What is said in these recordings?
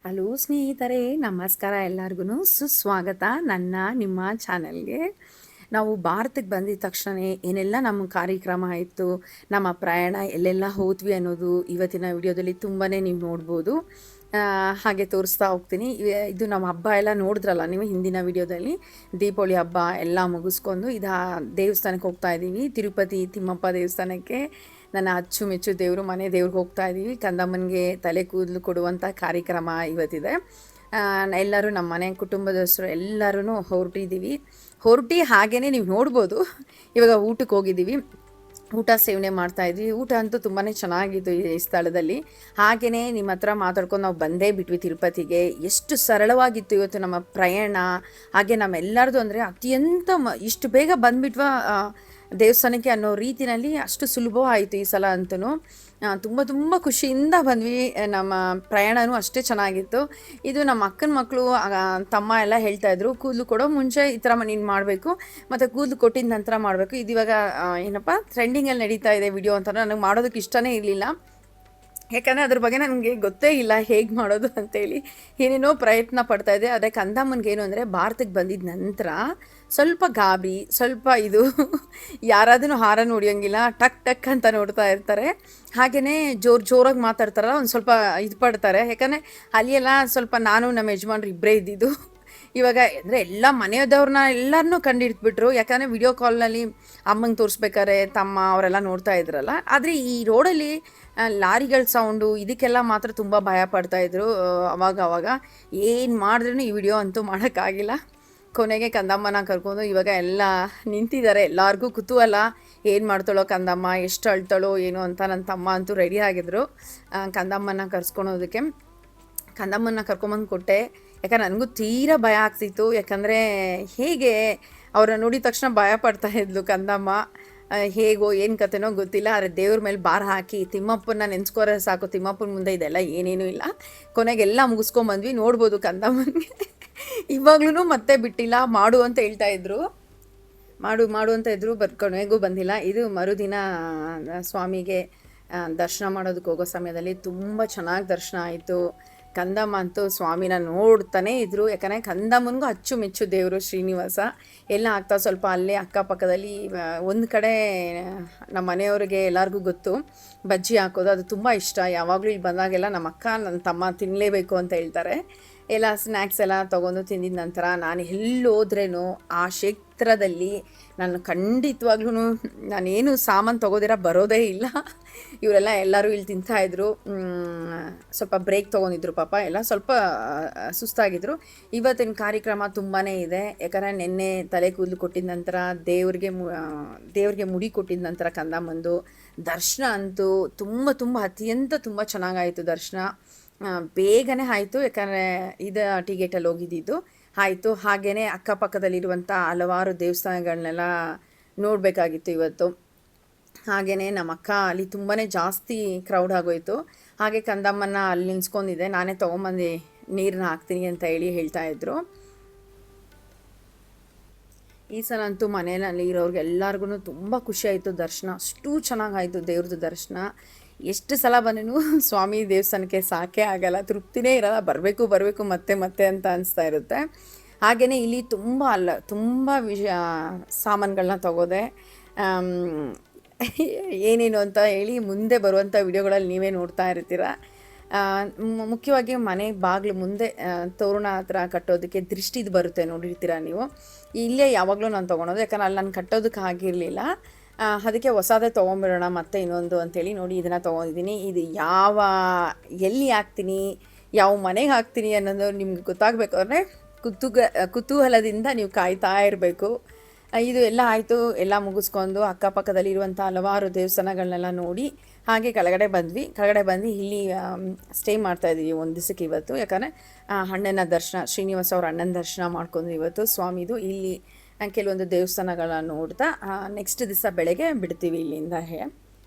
Hello ಸ್ನೇಹಿತರೆ, ನಮಸ್ಕಾರ ಎಲ್ಲರಿಗೂ ಸುಸ್ವಾಗತ ನಿಮ್ಮ ಚಾನಲ್ಗೆ. ನಾವು ಭಾರತಕ್ಕೆ ಬಂದಿದ ತಕ್ಷಣ ಏನೆಲ್ಲ ನಮ್ಮ ಕಾರ್ಯಕ್ರಮ ಆಯಿತು, ನಮ್ಮ ಪ್ರಯಾಣ ಎಲ್ಲೆಲ್ಲ ಹೋದ್ವಿ ಅನ್ನೋದು ಇವತ್ತಿನ ವಿಡಿಯೋದಲ್ಲಿ ತುಂಬಾ ನೀವು ನೋಡ್ಬೋದು. ಹಾಗೆ ತೋರಿಸ್ತಾ ಹೋಗ್ತೀನಿ. ಇದು ನಮ್ಮ ಹಬ್ಬ ಎಲ್ಲ ನೋಡಿದ್ರಲ್ಲ ನೀವು ಹಿಂದಿನ ವಿಡಿಯೋದಲ್ಲಿ. ದೀಪಾವಳಿ ಹಬ್ಬ ಎಲ್ಲ ಮುಗಿಸ್ಕೊಂಡು ದೇವಸ್ಥಾನಕ್ಕೆ ಹೋಗ್ತಾ ಇದ್ದೀವಿ, ತಿರುಪತಿ ತಿಮ್ಮಪ್ಪ ದೇವಸ್ಥಾನಕ್ಕೆ. ನನ್ನ ಅಚ್ಚುಮೆಚ್ಚು ದೇವರು, ಮನೆ ದೇವ್ರಿಗೆ ಹೋಗ್ತಾ ಇದ್ದೀವಿ. ಕಂದಮ್ಮನಿಗೆ ತಲೆ ಕೂದಲು ಕೊಡುವಂಥ ಕಾರ್ಯಕ್ರಮ ಇವತ್ತಿದೆ. ಎಲ್ಲರೂ ನಮ್ಮ ಮನೆ ಕುಟುಂಬದಸ್ಥರು ಎಲ್ಲರೂ ಹೊರಟಿ ಹಾಗೇ ನೀವು ನೋಡ್ಬೋದು. ಇವಾಗ ಊಟಕ್ಕೆ ಹೋಗಿದ್ದೀವಿ, ಊಟ ಸೇವನೆ ಮಾಡ್ತಾಯಿದ್ವಿ. ಊಟ ಅಂತೂ ತುಂಬಾ ಚೆನ್ನಾಗಿತ್ತು ಈ ಸ್ಥಳದಲ್ಲಿ. ಹಾಗೆಯೇ ನಿಮ್ಮ ಹತ್ರ ಮಾತಾಡ್ಕೊಂಡು ನಾವು ಬಂದೇ ಬಿಟ್ವಿ ತಿರುಪತಿಗೆ. ಎಷ್ಟು ಸರಳವಾಗಿತ್ತು ಇವತ್ತು ನಮ್ಮ ಪ್ರಯಾಣ. ಹಾಗೆ ನಮ್ಮೆಲ್ಲರದು ಅಂದರೆ ಅತ್ಯಂತ ಇಷ್ಟು ಬೇಗ ಬಂದುಬಿಟ್ವಾ ದೇವಸ್ಥಾನಕ್ಕೆ ಅನ್ನೋ ರೀತಿಯಲ್ಲಿ ಅಷ್ಟು ಸುಲಭವಾಯಿತು ಈ ಸಲ ಅಂತೂ. ತುಂಬ ಖುಷಿಯಿಂದ ಬಂದ್ವಿ. ನಮ್ಮ ಪ್ರಯಾಣವೂ ಅಷ್ಟೇ ಚೆನ್ನಾಗಿತ್ತು. ಇದು ನಮ್ಮ ಅಕ್ಕನ ಮಕ್ಕಳು ತಮ್ಮ ಎಲ್ಲ ಹೇಳ್ತಾಯಿದ್ರು, ಕೂದಲು ಕೊಡೋ ಮುಂಚೆ ಈ ಥರ ನೀನು ಮಾಡಬೇಕು, ಮತ್ತು ಕೂದಲು ಕೊಟ್ಟಿದ ನಂತರ ಮಾಡಬೇಕು. ಇದು ಇವಾಗ ಏನಪ್ಪ ಟ್ರೆಂಡಿಂಗಲ್ಲಿ ನಡೀತಾ ಇದೆ ವಿಡಿಯೋ ಅಂತ. ನನಗೆ ಮಾಡೋದಕ್ಕೆ ಇಷ್ಟನೇ ಇರಲಿಲ್ಲ, ಯಾಕಂದರೆ ಅದ್ರ ಬಗ್ಗೆ ನನಗೆ ಗೊತ್ತೇ ಇಲ್ಲ ಹೇಗೆ ಮಾಡೋದು ಅಂತೇಳಿ. ಏನೇನೋ ಪ್ರಯತ್ನ ಪಡ್ತಾಯಿದ್ದೆ. ಆದರೆ ಕಂದಮ್ಮನಿಗೇನು ಅಂದರೆ ಭಾರತಕ್ಕೆ ಬಂದಿದ್ದ ನಂತರ ಸ್ವಲ್ಪ ಗಾಬರಿ, ಸ್ವಲ್ಪ ಇದು ಯಾರಾದ್ರೂ ಹಾರನ್ನು ಹೊಡಿಯೋಂಗಿಲ್ಲ, ಟಕ್ ಟಕ್ ಅಂತ ನೋಡ್ತಾ ಇರ್ತಾರೆ. ಹಾಗೆಯೇ ಜೋರಾಗಿ ಮಾತಾಡ್ತಾರಲ್ಲ, ಒಂದು ಸ್ವಲ್ಪ ಇದು ಪಡ್ತಾರೆ. ಯಾಕಂದರೆ ಅಲ್ಲಿಯೆಲ್ಲ ಸ್ವಲ್ಪ ನಾನು ನಮ್ಮ ಯಜಮಾನ್ರು ಇಬ್ಬರೇ ಇದ್ದಿದ್ದು. ಇವಾಗ ಅಂದರೆ ಎಲ್ಲ ಮನೆಯದವ್ರನ್ನ ಎಲ್ಲರನ್ನೂ ಕಂಡಿಡ್ಬಿಟ್ರು. ಯಾಕಂದರೆ ವಿಡಿಯೋ ಕಾಲ್ನಲ್ಲಿ ಅಮ್ಮಂಗೆ ತೋರಿಸ್ಬೇಕಾರೆ ತಮ್ಮ ಅವರೆಲ್ಲ ನೋಡ್ತಾ ಇದ್ರಲ್ಲ. ಆದರೆ ಈ ರೋಡಲ್ಲಿ ಲಾರಿಗಳ ಸೌಂಡು ಇದಕ್ಕೆಲ್ಲ ಮಾತ್ರ ತುಂಬ ಭಯ ಪಡ್ತಾಯಿದ್ರು ಅವಾಗ. ಏನು ಮಾಡಿದ್ರೂ ಈ ವಿಡಿಯೋ ಅಂತೂ ಮಾಡೋಕ್ಕಾಗಿಲ್ಲ. ಕೊನೆಗೆ ಕಂದಮ್ಮನ ಕರ್ಕೊಂಡು ಇವಾಗ ಎಲ್ಲ ನಿಂತಿದ್ದಾರೆ. ಎಲ್ಲರಿಗೂ ಕುತೂಹಲ, ಏನು ಮಾಡ್ತಾಳೋ ಕಂದಮ್ಮ, ಎಷ್ಟು ಅಳ್ತಾಳೋ ಏನೋ ಅಂತ. ನನ್ನ ತಮ್ಮ ಅಂತೂ ರೆಡಿ ಆಗಿದ್ರು ಕಂದಮ್ಮನ ಕರ್ಸ್ಕೊಳೋದಕ್ಕೆ. ಕಂದಮ್ಮನ ಕರ್ಕೊಂಬಂದು ಕೊಟ್ಟೆ. ಯಾಕಂದ್ರೆ ನನಗೂ ತೀರಾ ಭಯ ಆಗ್ತಿತ್ತು. ಯಾಕಂದರೆ ಹೇಗೆ ಅವ್ರನ್ನ ನೋಡಿದ ತಕ್ಷಣ ಭಯ ಪಡ್ತಾ ಇದ್ಲು ಕಂದಮ್ಮ. ಹೇಗೋ ಏನು ಕತೆನೋ ಗೊತ್ತಿಲ್ಲ. ಆದರೆ ದೇವ್ರ ಮೇಲೆ ಭಾರ ಹಾಕಿ ತಿಮ್ಮಪ್ಪನ ನೆನೆಸ್ಕೋರೆ ಸಾಕು. ತಿಮ್ಮಪ್ಪನ ಮುಂದೆ ಇದೆಲ್ಲ ಏನೇನೂ ಇಲ್ಲ. ಕೊನೆಗೆಲ್ಲ ಮುಗಿಸ್ಕೊಂಬಂದ್ವಿ. ನೋಡ್ಬೋದು ಕಂದಮ್ಮನಿಗೆ ಇವಾಗ್ಲೂ ಮತ್ತೆ ಬಿಟ್ಟಿಲ್ಲ, ಮಾಡು ಅಂತ ಹೇಳ್ತಾಯಿದ್ರು. ಮಾಡು ಅಂತ ಇದ್ರು, ಕೊನೆಗೂ ಬಂದಿಲ್ಲ. ಇದು ಮರುದಿನ ಸ್ವಾಮಿಗೆ ದರ್ಶನ ಮಾಡೋದಕ್ಕೆ ಹೋಗೋ ಸಮಯದಲ್ಲಿ ತುಂಬ ಚೆನ್ನಾಗಿ ದರ್ಶನ ಆಯಿತು. ಕಂದಮ್ಮ ಅಂತೂ ಸ್ವಾಮಿನ ನೋಡ್ತಾನೇ ಇದ್ದರು. ಯಾಕಂದರೆ ಕಂದಮ್ಮನಿಗೂ ಅಚ್ಚುಮೆಚ್ಚು ದೇವರು ಶ್ರೀನಿವಾಸ. ಎಲ್ಲ ಆಗ್ತಾ ಸ್ವಲ್ಪ ಅಲ್ಲೇ ಅಕ್ಕಪಕ್ಕದಲ್ಲಿ ಒಂದು ಕಡೆ ನಮ್ಮ ಮನೆಯವ್ರಿಗೆ ಎಲ್ಲರಿಗೂ ಗೊತ್ತು, ಬಜ್ಜಿ ಹಾಕೋದು ಅದು ತುಂಬ ಇಷ್ಟ. ಯಾವಾಗಲೂ ಇಲ್ಲಿ ಬಂದಾಗೆಲ್ಲ ನಮ್ಮ ಅಕ್ಕ ನನ್ನ ತಮ್ಮ ತಿನ್ನಲೇಬೇಕು ಅಂತ ಹೇಳ್ತಾರೆ. ಎಲ್ಲ ಸ್ನ್ಯಾಕ್ಸ್ ಎಲ್ಲ ತೊಗೊಂಡು ತಿಂದಿದ ನಂತರ ನಾನು ಎಲ್ಲೋದ್ರೇನು ಆ ಕ್ಷೇತ್ರದಲ್ಲಿ ನಾನು ಖಂಡಿತವಾಗ್ಲೂ ನಾನೇನು ಸಾಮಾನು ತೊಗೋದಿರ ಬರೋದೇ ಇಲ್ಲ. ಇವರೆಲ್ಲ ಎಲ್ಲರೂ ಇಲ್ಲಿ ತಿಂತಾಯಿದ್ರು. ಸ್ವಲ್ಪ ಬ್ರೇಕ್ ತೊಗೊಂಡಿದ್ರು ಪಾಪ, ಎಲ್ಲ ಸ್ವಲ್ಪ ಸುಸ್ತಾಗಿದ್ದರು. ಇವತ್ತಿನ ಕಾರ್ಯಕ್ರಮ ತುಂಬಾ ಇದೆ. ಯಾಕಂದರೆ ನಿನ್ನೆ ತಲೆ ಕೂದಲು ಕೊಟ್ಟಿದ ನಂತರ ದೇವ್ರಿಗೆ ಮುಡಿ ಕೊಟ್ಟಿದ ನಂತರ ಕಂದಮ್ಮಂದು ದರ್ಶನ ಅಂತೂ ತುಂಬ ಅತ್ಯಂತ ತುಂಬ ಚೆನ್ನಾಗಾಯಿತು ದರ್ಶನ. ಬೇಗನೆ ಆಯಿತು, ಯಾಕಂದರೆ ಇದು ಟಿಕೆಟಲ್ಲಿ ಹೋಗಿದ್ದಿದ್ದು ಆಯಿತು. ಹಾಗೆಯೇ ಅಕ್ಕಪಕ್ಕದಲ್ಲಿರುವಂಥ ಹಲವಾರು ದೇವಸ್ಥಾನಗಳನ್ನೆಲ್ಲ ನೋಡಬೇಕಾಗಿತ್ತು ಇವತ್ತು. ಹಾಗೆಯೇ ನಮ್ಮ ಅಕ್ಕ ಅಲ್ಲಿ ತುಂಬಾ ಜಾಸ್ತಿ ಕ್ರೌಡ್ ಆಗೋಯಿತು. ಹಾಗೆ ಕಂದಮ್ಮನ ಅಲ್ಲಿ ನಿಲ್ಸ್ಕೊಂಡಿದ್ದೆ, ನಾನೇ ತೊಗೊಂಬಂದು ನೀರನ್ನ ಹಾಕ್ತೀನಿ ಅಂತ ಹೇಳ್ತಾಯಿದ್ರು. ಈ ಸಲ ಅಂತೂ ಮನೆಯಲ್ಲಿ ಇರೋರಿಗೆ ಎಲ್ಲರಿಗೂ ತುಂಬ ಖುಷಿಯಾಯಿತು. ದರ್ಶನ ಅಷ್ಟು ಚೆನ್ನಾಗಾಯಿತು, ದೇವ್ರದ್ದು ದರ್ಶನ. ಎಷ್ಟು ಸಲ ಬಂದ್ರೂ ಸ್ವಾಮಿ ದೇವಸ್ಥಾನಕ್ಕೆ ಸಾಕೇ ಆಗಲ್ಲ, ತೃಪ್ತಿನೇ ಇರಲ್ಲ. ಬರಬೇಕು ಮತ್ತೆ ಅಂತ ಅನಿಸ್ತಾ ಇರುತ್ತೆ. ಹಾಗೆಯೇ ಇಲ್ಲಿ ತುಂಬ ಸಾಮಾನುಗಳನ್ನ ತಗೋದೆ. ಏನೇನು ಅಂತ ಮುಂದೆ ಬರುವಂಥ ವಿಡಿಯೋಗಳಲ್ಲಿ ನೀವೇ ನೋಡ್ತಾ ಇರ್ತೀರ. ಮುಖ್ಯವಾಗಿ ಮನೆ ಬಾಗಿಲು ಮುಂದೆ ತೋರಣ ಹತ್ರ ಕಟ್ಟೋದಕ್ಕೆ ದೃಷ್ಟಿದು ಬರುತ್ತೆ, ನೋಡಿರ್ತೀರ ನೀವು. ಇಲ್ಲೇ ಯಾವಾಗಲೂ ನಾನು ತೊಗೊಳೋದು, ಯಾಕಂದ್ರೆ ಅಲ್ಲಿ ನಾನು ಕಟ್ಟೋದಕ್ಕೆ ಆಗಿರಲಿಲ್ಲ. ಅದಕ್ಕೆ ಹೊಸದೇ ತೊಗೊಂಬಿಡೋಣ ಮತ್ತೆ ಇನ್ನೊಂದು ಅಂಥೇಳಿ ನೋಡಿ ಇದನ್ನು ತೊಗೊಂಡಿದ್ದೀನಿ. ಇದು ಎಲ್ಲಿ ಹಾಕ್ತೀನಿ, ಯಾವ ಮನೆಗೆ ಹಾಕ್ತೀನಿ ಅನ್ನೋದು ನಿಮ್ಗೆ ಗೊತ್ತಾಗಬೇಕು ಅಂದರೆ ಕುತೂಹಲದಿಂದ ನೀವು ಕಾಯ್ತಾ ಇರಬೇಕು. ಇದು ಎಲ್ಲ ಆಯಿತು. ಎಲ್ಲ ಮುಗಿಸ್ಕೊಂಡು ಅಕ್ಕಪಕ್ಕದಲ್ಲಿರುವಂಥ ಹಲವಾರು ದೇವಸ್ಥಾನಗಳನ್ನೆಲ್ಲ ನೋಡಿ ಹಾಗೆ ಕೆಳಗಡೆ ಬಂದು ಇಲ್ಲಿ ಸ್ಟೇ ಮಾಡ್ತಾಯಿದ್ದೀವಿ ಒಂದು ದಿವಸಕ್ಕೆ ಇವತ್ತು. ಯಾಕಂದರೆ ಅಣ್ಣನ ದರ್ಶನ, ಶ್ರೀನಿವಾಸ ಅವ್ರ ಅಣ್ಣನ ದರ್ಶನ ಮಾಡ್ಕೊಂಡು ಇವತ್ತು ಸ್ವಾಮಿದು ಇಲ್ಲಿ ಕೆಲವೊಂದು ದೇವಸ್ಥಾನಗಳನ್ನ ನೋಡ್ತಾ ನೆಕ್ಸ್ಟ್ ದಿವಸ ಬೆಳಗ್ಗೆ ಬಿಡ್ತೀವಿ ಇಲ್ಲಿಂದ.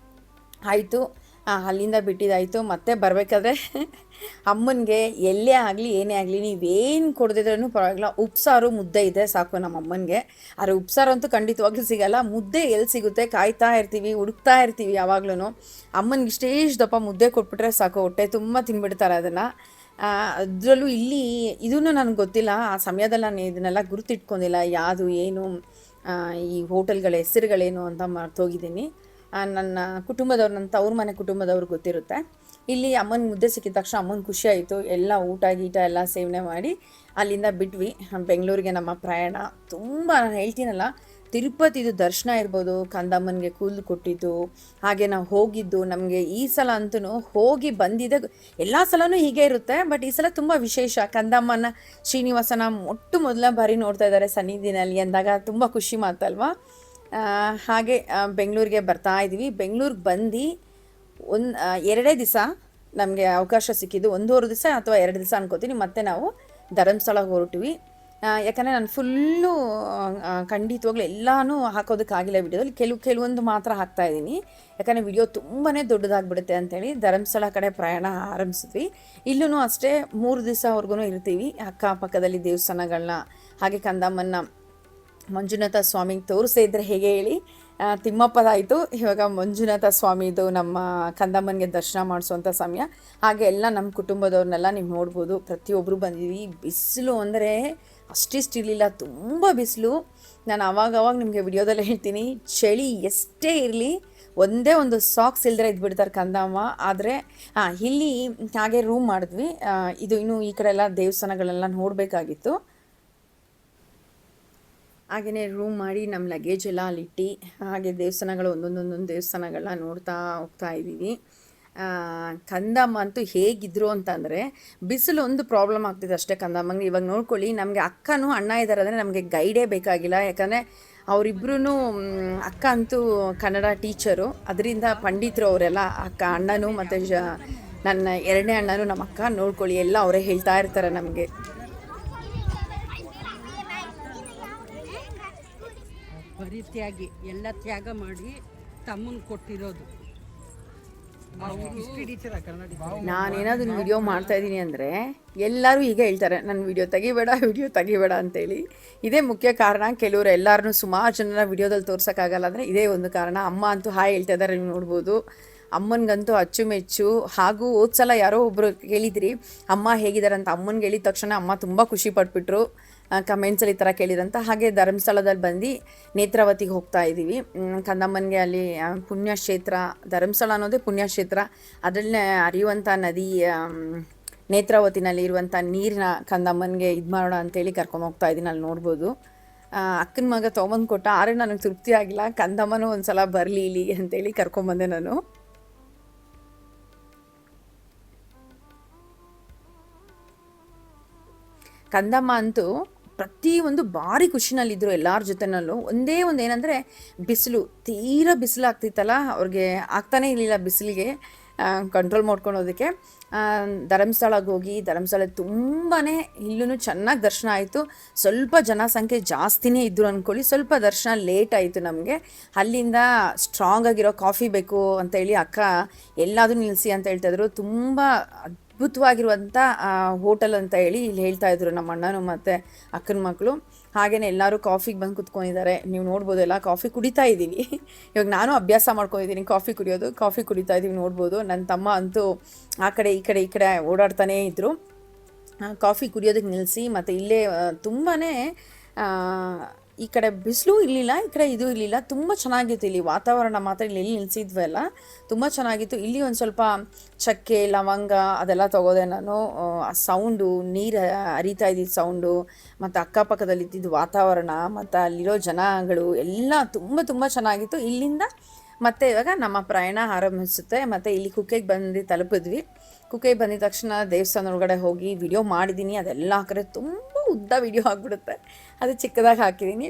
ಆಯಿತು, ಅಲ್ಲಿಂದ ಬಿಟ್ಟಿದ್ದಾಯಿತು. ಮತ್ತೆ ಬರಬೇಕಾದ್ರೆ ಅಮ್ಮನಿಗೆ ಎಲ್ಲೇ ಆಗಲಿ ಏನೇ ಆಗಲಿ ನೀವೇನು ಕೊಡದಿದ್ರೂ ಪರವಾಗಿಲ್ಲ, ಉಪ್ಸಾರು ಮುದ್ದೆ ಇದೆ ಸಾಕು ನಮ್ಮ ಅಮ್ಮನಿಗೆ. ಆದರೆ ಉಪ್ಸಾರು ಅಂತೂ ಖಂಡಿತವಾಗ್ಲೂ ಸಿಗಲ್ಲ. ಮುದ್ದೆ ಎಲ್ಲಿ ಸಿಗುತ್ತೆ ಕಾಯ್ತಾ ಇರ್ತೀವಿ, ಹುಡುಕ್ತಾ ಇರ್ತೀವಿ ಯಾವಾಗ್ಲೂ. ಅಮ್ಮನಿಗೆ ಇಷ್ಟೇ ದಪ್ಪ ಮುದ್ದೆ ಕೊಟ್ಬಿಟ್ರೆ ಸಾಕು, ಹೊಟ್ಟೆ ತುಂಬ ತಿನ್ಬಿಡ್ತಾರೆ ಅದನ್ನು. ಅದರಲ್ಲೂ ಇಲ್ಲಿ ಇದೂ ನನಗೆ ಗೊತ್ತಿಲ್ಲ. ಆ ಸಮಯದಲ್ಲಿ ನಾನು ಇದನ್ನೆಲ್ಲ ಗುರುತಿಟ್ಕೊಂಡಿಲ್ಲ, ಯಾವುದು ಏನು ಈ ಹೋಟೆಲ್ಗಳ ಹೆಸರುಗಳೇನು ಅಂತ ಮರ್ತೋಗಿದ್ದೀನಿ. ನನ್ನ ಕುಟುಂಬದವ್ರು, ನನ್ನ ತವ್ರ ಮನೆ ಕುಟುಂಬದವ್ರು ಗೊತ್ತಿರುತ್ತೆ. ಇಲ್ಲಿ ಅಮ್ಮನ ಮುದ್ದೆ ಸಿಕ್ಕಿದ ತಕ್ಷಣ ಅಮ್ಮನ ಖುಷಿ ಆಯಿತು. ಎಲ್ಲ ಊಟ ಗೀಟ ಎಲ್ಲ ಸೇವನೆ ಮಾಡಿ ಅಲ್ಲಿಂದ ಬಿಟ್ವಿ. ಬೆಂಗಳೂರಿಗೆ ನಮ್ಮ ಪ್ರಯಾಣ ತುಂಬ, ನಾನು ಹೇಳ್ತೀನಲ್ಲ, ತಿರುಪತಿದು ದರ್ಶನ ಇರ್ಬೋದು, ಕಂದಮ್ಮನಿಗೆ ಕೂದಲು ಕೊಟ್ಟಿದ್ದು, ಹಾಗೆ ನಾವು ಹೋಗಿದ್ದು, ನಮಗೆ ಈ ಸಲ ಅಂತೂ ಹೋಗಿ ಬಂದಿದ್ದೆ. ಎಲ್ಲ ಸಲವೂ ಹೀಗೆ ಇರುತ್ತೆ, ಬಟ್ ಈ ಸಲ ತುಂಬ ವಿಶೇಷ. ಕಂದಮ್ಮನ ಶ್ರೀನಿವಾಸನ ಮೊದಲ ಬಾರಿ ನೋಡ್ತಾ ಇದ್ದಾರೆ ಸನ್ನಿಧಿನಲ್ಲಿ ಅಂದಾಗ ತುಂಬ ಖುಷಿ ಮಾತಲ್ವಾ. ಹಾಗೆ ಬೆಂಗಳೂರಿಗೆ ಬರ್ತಾ ಇದ್ದೀವಿ. ಬೆಂಗಳೂರಿಗೆ ಬಂದು ಎರಡೇ ದಿವಸ ನಮಗೆ ಅವಕಾಶ ಸಿಕ್ಕಿದ್ದು, 1.5 ದಿವಸ ಅಥವಾ 2 ದಿವಸ ಅನ್ಕೋತೀನಿ. ಮತ್ತು ನಾವು ಧರ್ಮಸ್ಥಳಕ್ಕೆ ಹೊರಟ್ವಿ. ಯಾಕಂದರೆ ನಾನು ಫುಲ್ಲು ಖಂಡಿತವಾಗ್ಲೂ ಎಲ್ಲನೂ ಹಾಕೋದಕ್ಕಾಗಿಲ್ಲ ವಿಡಿಯೋದಲ್ಲಿ, ಕೆಲವೊಂದು ಮಾತ್ರ ಹಾಕ್ತಾಯಿದ್ದೀನಿ. ಯಾಕಂದರೆ ವಿಡಿಯೋ ತುಂಬಾ ದೊಡ್ಡದಾಗಿಬಿಡುತ್ತೆ ಅಂಥೇಳಿ ಧರ್ಮಸ್ಥಳ ಕಡೆ ಪ್ರಯಾಣ ಆರಂಭಿಸಿದ್ವಿ. ಇಲ್ಲೂ ಅಷ್ಟೇ 3 ದಿವಸವರೆಗೂ ಇರ್ತೀವಿ. ಅಕ್ಕಪಕ್ಕದಲ್ಲಿ ದೇವಸ್ಥಾನಗಳನ್ನ, ಹಾಗೆ ಕಂದಮ್ಮನ ಮಂಜುನಾಥ ಸ್ವಾಮಿಗೆ ತೋರಿಸೇ ಇದ್ದರೆ ಹೇಗೆ ಹೇಳಿ. ತಿಮ್ಮಪ್ಪದಾಯಿತು, ಇವಾಗ ಮಂಜುನಾಥ ಸ್ವಾಮಿದು ನಮ್ಮ ಕಂದಮ್ಮನಿಗೆ ದರ್ಶನ ಮಾಡಿಸುವಂಥ ಸಮಯ. ಹಾಗೆ ಎಲ್ಲ ನಮ್ಮ ಕುಟುಂಬದವ್ರನ್ನೆಲ್ಲ ನೀವು ನೋಡ್ಬೋದು, ಪ್ರತಿಯೊಬ್ಬರು ಬಂದಿದ್ವಿ. ಬಿಸಿಲು ಅಂದರೆ ಅಷ್ಟಿಷ್ಟಿರಲಿಲ್ಲ, ತುಂಬ ಬಿಸಿಲು. ನಾನು ಅವಾಗವಾಗ ನಿಮಗೆ ವಿಡಿಯೋದಲ್ಲೇ ಹೇಳ್ತೀನಿ, ಚಳಿ ಎಷ್ಟೇ ಇರಲಿ ಒಂದೇ ಒಂದು ಸಾಕ್ಸ್ ಇಲ್ಲದ್ರೆ ಇದ್ಬಿಡ್ತಾರೆ ಕಂದಮ್ಮ. ಆದರೆ ಇಲ್ಲಿ ಹಾಗೆ ರೂಮ್ ಮಾಡಿದ್ವಿ. ಇದು ಇನ್ನೂ ಈ ಕಡೆ ಎಲ್ಲ ದೇವಸ್ಥಾನಗಳೆಲ್ಲ ನೋಡಬೇಕಾಗಿತ್ತು. ಹಾಗೆಯೇ ರೂಮ್ ಮಾಡಿ ನಮ್ಮ ಲಗೇಜ್ ಎಲ್ಲ ಅಲ್ಲಿಟ್ಟು, ಹಾಗೆ ದೇವಸ್ಥಾನಗಳು ಒಂದೊಂದೊಂದೊಂದು ದೇವಸ್ಥಾನಗಳನ್ನ ನೋಡ್ತಾ ಹೋಗ್ತಾ ಇದ್ದೀವಿ. ಕಂದಮ್ಮ ಅಂತೂ ಹೇಗಿದ್ರು ಅಂತಂದರೆ, ಬಿಸಿಲು ಒಂದು ಪ್ರಾಬ್ಲಮ್ ಆಗ್ತಿದೆ ಅಷ್ಟೇ ಕಂದಮ್ಮಂಗೆ. ಇವಾಗ ನೋಡ್ಕೊಳ್ಳಿ, ನಮಗೆ ಅಕ್ಕನೂ ಅಣ್ಣ ಇದ್ದಾರೆ ಅಂದರೆ ನಮಗೆ ಗೈಡೇ ಬೇಕಾಗಿಲ್ಲ. ಯಾಕಂದರೆ ಅವರಿಬ್ಬರೂ, ಅಕ್ಕ ಅಂತೂ ಕನ್ನಡ ಟೀಚರು, ಅದರಿಂದ ಪಂಡಿತರು ಅವರೆಲ್ಲ. ಅಣ್ಣನೂ ಮತ್ತು ನನ್ನ ಎರಡನೇ ಅಣ್ಣನೂ ನಮ್ಮ ಅಕ್ಕ, ನೋಡ್ಕೊಳ್ಳಿ ಎಲ್ಲ ಅವರೇ ಹೇಳ್ತಾ ಇರ್ತಾರೆ ನಮಗೆ. ಪರಿತ್ಯಾಗಿ ಎಲ್ಲ ತ್ಯಾಗ ಮಾಡಿ ತಮ್ಮನ್ ಕೊಟ್ಟಿರೋದು. ನಾನೇನಾದರೂ ವಿಡಿಯೋ ಮಾಡ್ತಾ ಇದ್ದೀನಿ ಅಂದರೆ ಎಲ್ಲರೂ ಈಗ ಹೇಳ್ತಾರೆ, ನನ್ನ ವಿಡಿಯೋ ತೆಗಿಬೇಡ ಅಂತೇಳಿ. ಇದೇ ಮುಖ್ಯ ಕಾರಣ. ಕೆಲವರು ಎಲ್ಲರೂ, ಸುಮಾರು ಜನರ ವಿಡಿಯೋದಲ್ಲಿ ತೋರ್ಸೋಕ್ಕಾಗಲ್ಲ ಅಂದರೆ ಇದೇ ಒಂದು ಕಾರಣ. ಅಮ್ಮ ಅಂತೂ ಹಾಯ್ ಹೇಳ್ತಾ ಇದ್ದಾರೆ, ನೀವು ನೋಡ್ಬೋದು. ಅಮ್ಮನಿಗಂತೂ ಅಚ್ಚುಮೆಚ್ಚು. ಹಾಗೂ ಹೋದ್ಸಲ ಯಾರೋ ಒಬ್ಬರು ಕೇಳಿದ್ರಿ ಅಮ್ಮ ಹೇಗಿದ್ದಾರೆ ಅಂತ. ಅಮ್ಮನಿಗೆ ಹೇಳಿದ ತಕ್ಷಣ ಅಮ್ಮ ತುಂಬ ಖುಷಿ ಪಟ್ಬಿಟ್ರು, ಕಮೆಂಟ್ಸಲ್ಲಿ ಈ ಥರ ಕೇಳಿದ್ರಂತ. ಹಾಗೆ ಧರ್ಮಸ್ಥಳದಲ್ಲಿ ಬಂದು ನೇತ್ರಾವತಿಗೆ ಹೋಗ್ತಾ ಇದ್ದೀವಿ. ಕಂದಮ್ಮನಿಗೆ ಅಲ್ಲಿ ಪುಣ್ಯಕ್ಷೇತ್ರ, ಧರ್ಮಸ್ಥಳ ಅನ್ನೋದೇ ಪುಣ್ಯಕ್ಷೇತ್ರ. ಅದರಲ್ಲೇ ಹರಿಯುವಂಥ ನದಿ ನೇತ್ರಾವತಿನಲ್ಲಿ ಇರುವಂಥ ನೀರಿನ ಕಂದಮ್ಮನಿಗೆ ಇದು ಮಾಡೋಣ ಅಂತೇಳಿ ಕರ್ಕೊಂಡು ಹೋಗ್ತಾ ಇದ್ದೀನಿ. ಅಲ್ಲಿ ನೋಡ್ಬೋದು. ಅಕ್ಕನ ಮಗ ತೊಗೊಂಬಂದು ಕೊಟ್ಟ, ಆದರೆ ನನಗೆ ತೃಪ್ತಿ ಆಗಿಲ್ಲ. ಕಂದಮ್ಮನೂ ಒಂದು ಸಲ ಬರಲಿ ಇಲ್ಲಿಗೆ ಅಂತೇಳಿ ಕರ್ಕೊಂಬಂದೆ ನಾನು. ಕಂದಮ್ಮ ಅಂತೂ ಪ್ರತಿಯೊಂದು ಭಾರಿ ಖುಷಿನಲ್ಲಿದ್ದರು ಎಲ್ಲರ ಜೊತೆನಲ್ಲೂ. ಒಂದೇ ಒಂದು ಏನಂದರೆ ಬಿಸಿಲು, ತೀರಾ ಬಿಸಿಲು ಆಗ್ತಿತ್ತಲ್ಲ, ಅವ್ರಿಗೆ ಆಗ್ತಾನೇ ಇರಲಿಲ್ಲ ಬಿಸಿಲಿಗೆ ಕಂಟ್ರೋಲ್ ಮಾಡ್ಕೊಳೋದಕ್ಕೆ. ಧರ್ಮಸ್ಥಳಕ್ಕೆ ಹೋಗಿ, ಧರ್ಮಸ್ಥಳ ತುಂಬಾ ಇಲ್ಲೂ ಚೆನ್ನಾಗಿ ದರ್ಶನ ಆಯಿತು. ಸ್ವಲ್ಪ ಜನಸಂಖ್ಯೆ ಜಾಸ್ತಿನೇ ಇದ್ದರು ಅಂದ್ಕೊಳ್ಳಿ, ಸ್ವಲ್ಪ ದರ್ಶನ ಲೇಟ್ ಆಯಿತು ನಮಗೆ. ಅಲ್ಲಿಂದ ಸ್ಟ್ರಾಂಗ್ ಆಗಿರೋ ಕಾಫಿ ಬೇಕು ಅಂತೇಳಿ ಅಕ್ಕ ಎಲ್ಲಾದರೂ ನಿಲ್ಲಿಸಿ ಅಂತ ಹೇಳ್ತಾಯಿದ್ರು. ತುಂಬ ಅದ್ಭುತವಾಗಿರುವಂಥ ಹೋಟೆಲ್ ಅಂತ ಹೇಳಿ ಇಲ್ಲಿ ಹೇಳ್ತಾಯಿದ್ರು ನಮ್ಮ ಅಣ್ಣನು ಮತ್ತು ಅಕ್ಕನ ಮಕ್ಕಳು. ಹಾಗೆಯೇ ಎಲ್ಲರೂ ಕಾಫಿಗೆ ಬಂದು ಕುತ್ಕೊಂಡಿದ್ದಾರೆ, ನೀವು ನೋಡ್ಬೋದು. ಎಲ್ಲ ಕಾಫಿ ಕುಡಿತಾ ಇದ್ದೀವಿ. ಇವಾಗ ನಾನು ಅಭ್ಯಾಸ ಮಾಡ್ಕೊಂಡಿದ್ದೀನಿ ಕಾಫಿ ಕುಡಿತಾ ಇದ್ದೀವಿ, ನೋಡ್ಬೋದು. ನನ್ನ ತಮ್ಮ ಅಂತೂ ಆ ಕಡೆ ಈ ಕಡೆ ಓಡಾಡ್ತಾನೇ ಇದ್ದರು. ಕಾಫಿ ಕುಡಿಯೋದಕ್ಕೆ ನಿಲ್ಲಿಸಿ. ಮತ್ತು ಇಲ್ಲೇ ತುಂಬಾ ಈ ಕಡೆ ಬಿಸಿಲು ಇರಲಿಲ್ಲ, ಈ ಕಡೆ ಇದು ಇರಲಿಲ್ಲ. ತುಂಬ ಚೆನ್ನಾಗಿತ್ತು ಇಲ್ಲಿ ವಾತಾವರಣ. ಮಾತ್ರ ಇಲ್ಲಿ ಎಲ್ಲಿ ನಿಲ್ಲಿಸಿದ್ವಲ್ಲ ತುಂಬ ಚೆನ್ನಾಗಿತ್ತು. ಇಲ್ಲಿ ಒಂದು ಸ್ವಲ್ಪ ಚಕ್ಕೆ, ಲವಂಗ ಅದೆಲ್ಲ ತೊಗೋದೆ ನಾನು. ಆ ಸೌಂಡು, ನೀರು ಹರಿತಾ ಇದ್ದಿದ್ದು ಸೌಂಡು, ಮತ್ತು ಅಕ್ಕಪಕ್ಕದಲ್ಲಿ ಇದ್ದಿದ್ದು ವಾತಾವರಣ, ಮತ್ತು ಅಲ್ಲಿರೋ ಜನಗಳು ಎಲ್ಲ ತುಂಬ ಚೆನ್ನಾಗಿತ್ತು. ಇಲ್ಲಿಂದ ಮತ್ತು ಇವಾಗ ನಮ್ಮ ಪ್ರಯಾಣ ಆರಂಭಿಸುತ್ತೆ. ಮತ್ತು ಇಲ್ಲಿ ಕುಕ್ಕೆಗೆ ಬಂದು ತಲುಪಿದ್ವಿ. ಕುಕ್ಕೆಗೆ ಬಂದಿದ ತಕ್ಷಣ ದೇವಸ್ಥಾನ ಒಳಗಡೆ ಹೋಗಿ ವಿಡಿಯೋ ಮಾಡಿದ್ದೀನಿ. ಅದೆಲ್ಲ ಹಾಕಿದ್ರೆ ತುಂಬ ಉದ್ದ ವಿಡಿಯೋ ಆಗಿಬಿಡುತ್ತೆ, ಅದು ಚಿಕ್ಕದಾಗಿ ಹಾಕಿದ್ದೀನಿ.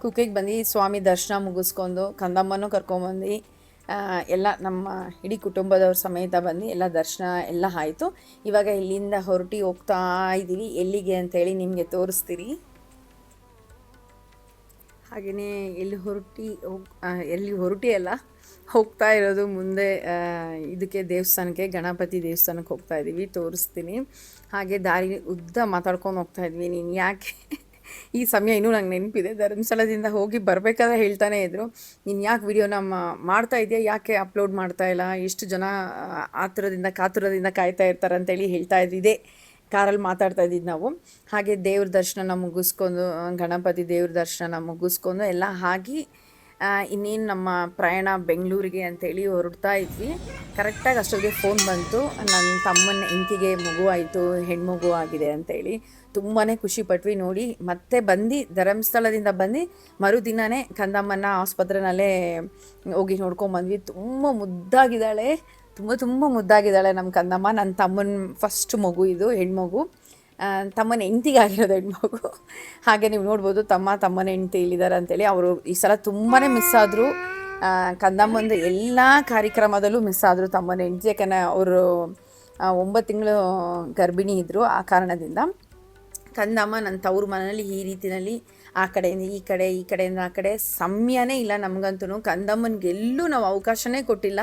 ಕುಕ್ಕೆಗೆ ಬಂದು ಸ್ವಾಮಿ ದರ್ಶನ ಮುಗಿಸ್ಕೊಂಡು ಕಂದಮ್ಮನೂ ಕರ್ಕೊಂಬಂದು ಎಲ್ಲ ನಮ್ಮ ಇಡೀ ಕುಟುಂಬದವ್ರ ಸಮೇತ ಬಂದು ಎಲ್ಲ ದರ್ಶನ ಎಲ್ಲ ಆಯಿತು. ಇವಾಗ ಇಲ್ಲಿಂದ ಹೋಗ್ತಾ ಇದ್ದೀವಿ. ಎಲ್ಲಿಗೆ ಅಂತೇಳಿ ನಿಮಗೆ ತೋರಿಸ್ತೀರಿ. ಹಾಗೆಯೇ ಎಲ್ಲಿ ಹೊರಟಿ ಹೋಗ್ತಾ ಇರೋದು ಮುಂದೆ ಇದಕ್ಕೆ ದೇವಸ್ಥಾನಕ್ಕೆ, ಗಣಪತಿ ದೇವಸ್ಥಾನಕ್ಕೆ ಹೋಗ್ತಾ ಇದ್ದೀವಿ, ತೋರಿಸ್ತೀನಿ. ಹಾಗೆ ದಾರಿ ಉದ್ದ ಮಾತಾಡ್ಕೊಂಡು ಹೋಗ್ತಾ ಇದ್ವಿ. ನೀನು ಯಾಕೆ ಈ ಸಮಯ ಇನ್ನೂ ನಂಗೆ ನೆನಪಿದೆ. ಧರ್ಮಸ್ಥಳದಿಂದ ಹೋಗಿ ಬರಬೇಕಾದ್ರೆ ಹೇಳ್ತಾನೆ ಇದ್ರು, ನೀನು ಯಾಕೆ ವಿಡಿಯೋನ ಮಾಡ್ತಾ ಇದೆಯಾ, ಯಾಕೆ ಅಪ್ಲೋಡ್ ಮಾಡ್ತಾ ಇಲ್ಲ, ಎಷ್ಟು ಜನ ಕಾತುರದಿಂದ ಕಾಯ್ತಾ ಇರ್ತಾರೆ ಅಂತೇಳಿ ಹೇಳ್ತಾ ಇದ್ರು. ಇದೇ ಕಾರಲ್ಲಿ ಮಾತಾಡ್ತಾ ಇದ್ದಿದ್ದು ನಾವು. ಹಾಗೆ ದೇವ್ರ ದರ್ಶನ ಮುಗಿಸ್ಕೊಂಡು, ಗಣಪತಿ ದೇವ್ರ ದರ್ಶನ ಮುಗಿಸ್ಕೊಂಡು ಎಲ್ಲ ಆಗಿ ಇನ್ನೇನು ನಮ್ಮ ಪ್ರಯಾಣ ಬೆಂಗಳೂರಿಗೆ ಅಂತೇಳಿ ಹೊರಡ್ತಾ ಇದ್ವಿ. ಕರೆಕ್ಟಾಗಿ ಅಷ್ಟೊತ್ತಿಗೆ ಫೋನ್ ಬಂತು, ನನ್ನ ತಮ್ಮನ ಹೆಂಡತಿಗೆ ಮಗು ಆಯಿತು, ಹೆಣ್ಮಗು ಆಗಿದೆ ಅಂತೇಳಿ. ತುಂಬಾ ಖುಷಿಪಟ್ವಿ ನೋಡಿ. ಮತ್ತೆ ಧರ್ಮಸ್ಥಳದಿಂದ ಬಂದು ಮರುದಿನವೇ ಕಂದಮ್ಮನ ಆಸ್ಪತ್ರೆನಲ್ಲೇ ಹೋಗಿ ನೋಡ್ಕೊಂಬಂದ್ವಿ. ತುಂಬ ಮುದ್ದಾಗಿದ್ದಾಳೆ, ತುಂಬ ಮುದ್ದಾಗಿದ್ದಾಳೆ ನಮ್ಮ ಕಂದಮ್ಮ. ನನ್ನ ತಮ್ಮನ ಫಸ್ಟ್ ಮಗು ಇದು, ಹೆಣ್ಮಗು. ತಮ್ಮನ ಹೆಂಡ್ತಿಗಾಗಿರೋದು ಹೆಣ್ಮಗು. ಹಾಗೆ ನೀವು ನೋಡ್ಬೋದು ತಮ್ಮನ ಹೆಂಡ್ತಿ ಇಲ್ಲಿದ್ದಾರೆ ಅಂತೇಳಿ. ಅವರು ಈ ಸಲ ತುಂಬಾ ಮಿಸ್ ಆದರು. ಕಂದಮ್ಮಂದು ಎಲ್ಲ ಕಾರ್ಯಕ್ರಮದಲ್ಲೂ ಮಿಸ್ ಆದರು ತಮ್ಮನ ಹೆಂಡ್ತಿ. ಯಾಕಂದರೆ ಅವರು 9 ತಿಂಗಳು ಗರ್ಭಿಣಿ ಇದ್ದರು. ಆ ಕಾರಣದಿಂದ ಕಂದಮ್ಮ ನನ್ನ ತವ್ರ ಮನೆಯಲ್ಲಿ ಈ ರೀತಿಯಲ್ಲಿ ಆ ಕಡೆಯಿಂದ ಈ ಕಡೆ, ಈ ಕಡೆಯಿಂದ ಆ ಕಡೆ ಸಮಯನೇ ಇಲ್ಲ ನಮಗಂತೂ. ಕಂದಮ್ಮನಿಗೆಲ್ಲೂ ನಾವು ಅವಕಾಶನೇ ಕೊಟ್ಟಿಲ್ಲ.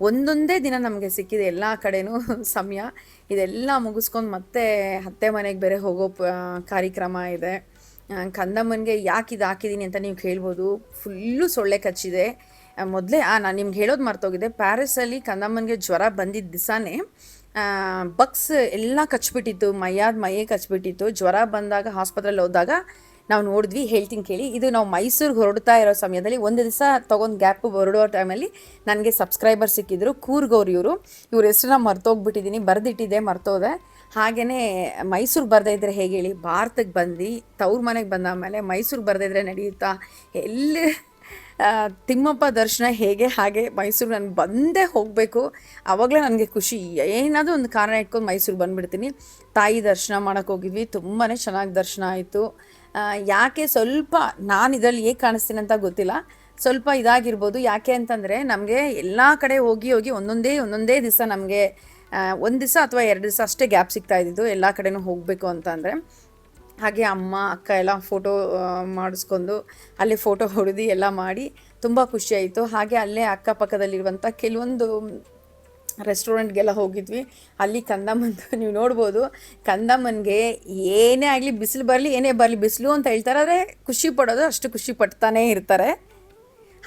ಒಂದೊಂದೇ ದಿನ ನಮಗೆ ಸಿಕ್ಕಿದೆ ಎಲ್ಲ ಕಡೆನೂ ಸಮಯ. ಇದೆಲ್ಲ ಮುಗಿಸ್ಕೊಂಡು ಮತ್ತೆ ಅತ್ತೆ ಮನೆಗೆ ಬೇರೆ ಹೋಗೋ ಕಾರ್ಯಕ್ರಮ ಇದೆ. ಕಂದಮ್ಮನಿಗೆ ಯಾಕೆ ಇದು ಹಾಕಿದ್ದೀನಿ ಅಂತ ನೀವು ಕೇಳ್ಬೋದು. ಫುಲ್ಲು ಸೊಳ್ಳೆ ಕಚ್ಚಿದೆ. ಮೊದಲೇ ನಾನು ನಿಮ್ಗೆ ಹೇಳೋದು ಮರ್ತೋಗಿದೆ, ಪ್ಯಾರಿಸಲ್ಲಿ ಕಂದಮ್ಮನಿಗೆ ಜ್ವರ ಬಂದಿದ್ದ ದಿವಸನೇ ಬಕ್ಸ್ ಎಲ್ಲ ಕಚ್ಬಿಟ್ಟಿತ್ತು, ಮೈಯೇ ಕಚ್ಬಿಟ್ಟಿತ್ತು. ಜ್ವರ ಬಂದಾಗ ಆಸ್ಪತ್ರೆಯಲ್ಲಿ ಹೋದಾಗ ನಾವು ನೋಡಿದ್ವಿ. ಹೇಳ್ತೀನಿ ಕೇಳಿ. ಇದು ನಾವು ಮೈಸೂರಿಗೆ ಹೊರಡ್ತಾ ಇರೋ ಸಮಯದಲ್ಲಿ ಒಂದು ದಿವಸ ತೊಗೊಂಡು ಗ್ಯಾಪು ಹೊರಡೋ ಟೈಮಲ್ಲಿ ನನಗೆ ಸಬ್ಸ್ಕ್ರೈಬರ್ ಸಿಕ್ಕಿದ್ರು. ಕೂರ್ಗವ್ರು ಇವ್ರ ಹೆಸ್ರನ್ನ ಮರ್ತೋಗ್ಬಿಟ್ಟಿದ್ದೀನಿ, ಬರೆದಿಟ್ಟಿದ್ದೆ, ಮರ್ತೋದೆ. ಹಾಗೆಯೇ ಮೈಸೂರಿಗೆ ಬರದೇ ಇದ್ದರೆ ಹೇಗೆ ಹೇಳಿ, ಭಾರತಕ್ಕೆ ಬಂದು ತವ್ರ ಮನೆಗೆ ಬಂದಾದಮೇಲೆ ಮೈಸೂರಿಗೆ ಬರದೇ ಇದ್ದರೆ ನಡೆಯುತ್ತಾ? ಎಲ್ಲಿ ತಿಮ್ಮಪ್ಪ ದರ್ಶನ ಹೇಗೆ ಹಾಗೆ ಮೈಸೂರು ನಾನು ಬಂದೇ ಹೋಗಬೇಕು. ಆವಾಗಲೇ ನನಗೆ ಖುಷಿ. ಏನಾದರೂ ಒಂದು ಕಾರಣ ಇಟ್ಕೊಂಡು ಮೈಸೂರಿಗೆ ಬಂದುಬಿಡ್ತೀನಿ. ತಾಯಿ ದರ್ಶನ ಮಾಡೋಕ್ಕೆ ಹೋಗಿದ್ವಿ. ತುಂಬಾ ಚೆನ್ನಾಗಿ ದರ್ಶನ ಆಯಿತು. ಯಾಕೆ ಸ್ವಲ್ಪ ನಾನು ಇದರಲ್ಲಿ ಹೇಗೆ ಕಾಣಿಸ್ತೀನಿ ಅಂತ ಗೊತ್ತಿಲ್ಲ, ಸ್ವಲ್ಪ ಇದಾಗಿರ್ಬೋದು. ಯಾಕೆ ಅಂತಂದರೆ ನಮಗೆ ಎಲ್ಲ ಕಡೆ ಹೋಗಿ ಒಂದೊಂದೇ ದಿವಸ ನಮಗೆ 1 ದಿವಸ ಅಥವಾ 2 ದಿವಸ ಅಷ್ಟೇ ಗ್ಯಾಪ್ ಸಿಗ್ತಾ ಇದ್ದಿದ್ದು ಎಲ್ಲ ಕಡೆನೂ ಹೋಗಬೇಕು ಅಂತಂದರೆ. ಹಾಗೆ ಅಮ್ಮ ಅಕ್ಕ ಎಲ್ಲ ಫೋಟೋ ಮಾಡಿಸ್ಕೊಂಡು ಅಲ್ಲೇ ಫೋಟೋ ಹೊಡೆದು ಎಲ್ಲ ಮಾಡಿ ತುಂಬ ಖುಷಿಯಾಯಿತು. ಹಾಗೆ ಅಲ್ಲೇ ಅಕ್ಕಪಕ್ಕದಲ್ಲಿರುವಂಥ ಕೆಲವೊಂದು ರೆಸ್ಟೋರೆಂಟ್ಗೆಲ್ಲ ಹೋಗಿದ್ವಿ. ಅಲ್ಲಿ ಕಂದಮ್ಮಂದು ನೀವು ನೋಡ್ಬೋದು. ಕಂದಮ್ಮನಿಗೆ ಏನೇ ಆಗಲಿ, ಬಿಸಿಲು ಬರಲಿ ಏನೇ ಬರಲಿ, ಬಿಸಿಲು ಅಂತ ಹೇಳ್ತಾರೆ, ಆದರೆ ಖುಷಿ ಪಡೋದು ಅಷ್ಟು ಖುಷಿ ಪಡ್ತಾನೇ ಇರ್ತಾರೆ.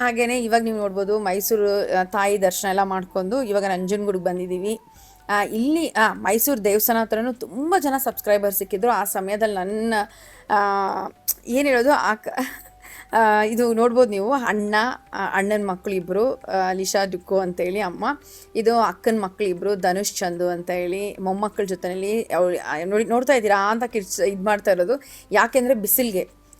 ಹಾಗೆಯೇ ಇವಾಗ ನೀವು ನೋಡ್ಬೋದು ಮೈಸೂರು ತಾಯಿ ದರ್ಶನ ಎಲ್ಲ ಮಾಡ್ಕೊಂಡು ಇವಾಗ ನಂಜನಗೂಡಿಗೆ ಬಂದಿದ್ದೀವಿ. ಇಲ್ಲಿ ಮೈಸೂರು ದೇವಸ್ಥಾನ ಹತ್ರನೂ ತುಂಬ ಜನ ಸಬ್ಸ್ಕ್ರೈಬರ್ ಸಿಕ್ಕಿದ್ರು. ಆ ಸಮಯದಲ್ಲಿ ನನ್ನ ಏನು ಹೇಳೋದು, ಇದು ನೋಡ್ಬೋದು ನೀವು. ಅಣ್ಣನ ಮಕ್ಕಳು ಇಬ್ಬರು, ಲಿಶಾ ಡುಕ್ಕು ಅಂತೇಳಿ ಅಮ್ಮ. ಇದು ಅಕ್ಕನ ಮಕ್ಕಳಿಬ್ಬರು, ಧನುಷ್ ಚಂದು ಅಂತೇಳಿ, ಮೊಮ್ಮಕ್ಕಳ ಜೊತೆಯಲ್ಲಿ ನೋಡ್ತಾ ಇದ್ದೀರಾ ಅಂತ ಇದು ಮಾಡ್ತಾ ಇರೋದು. ಯಾಕೆಂದರೆ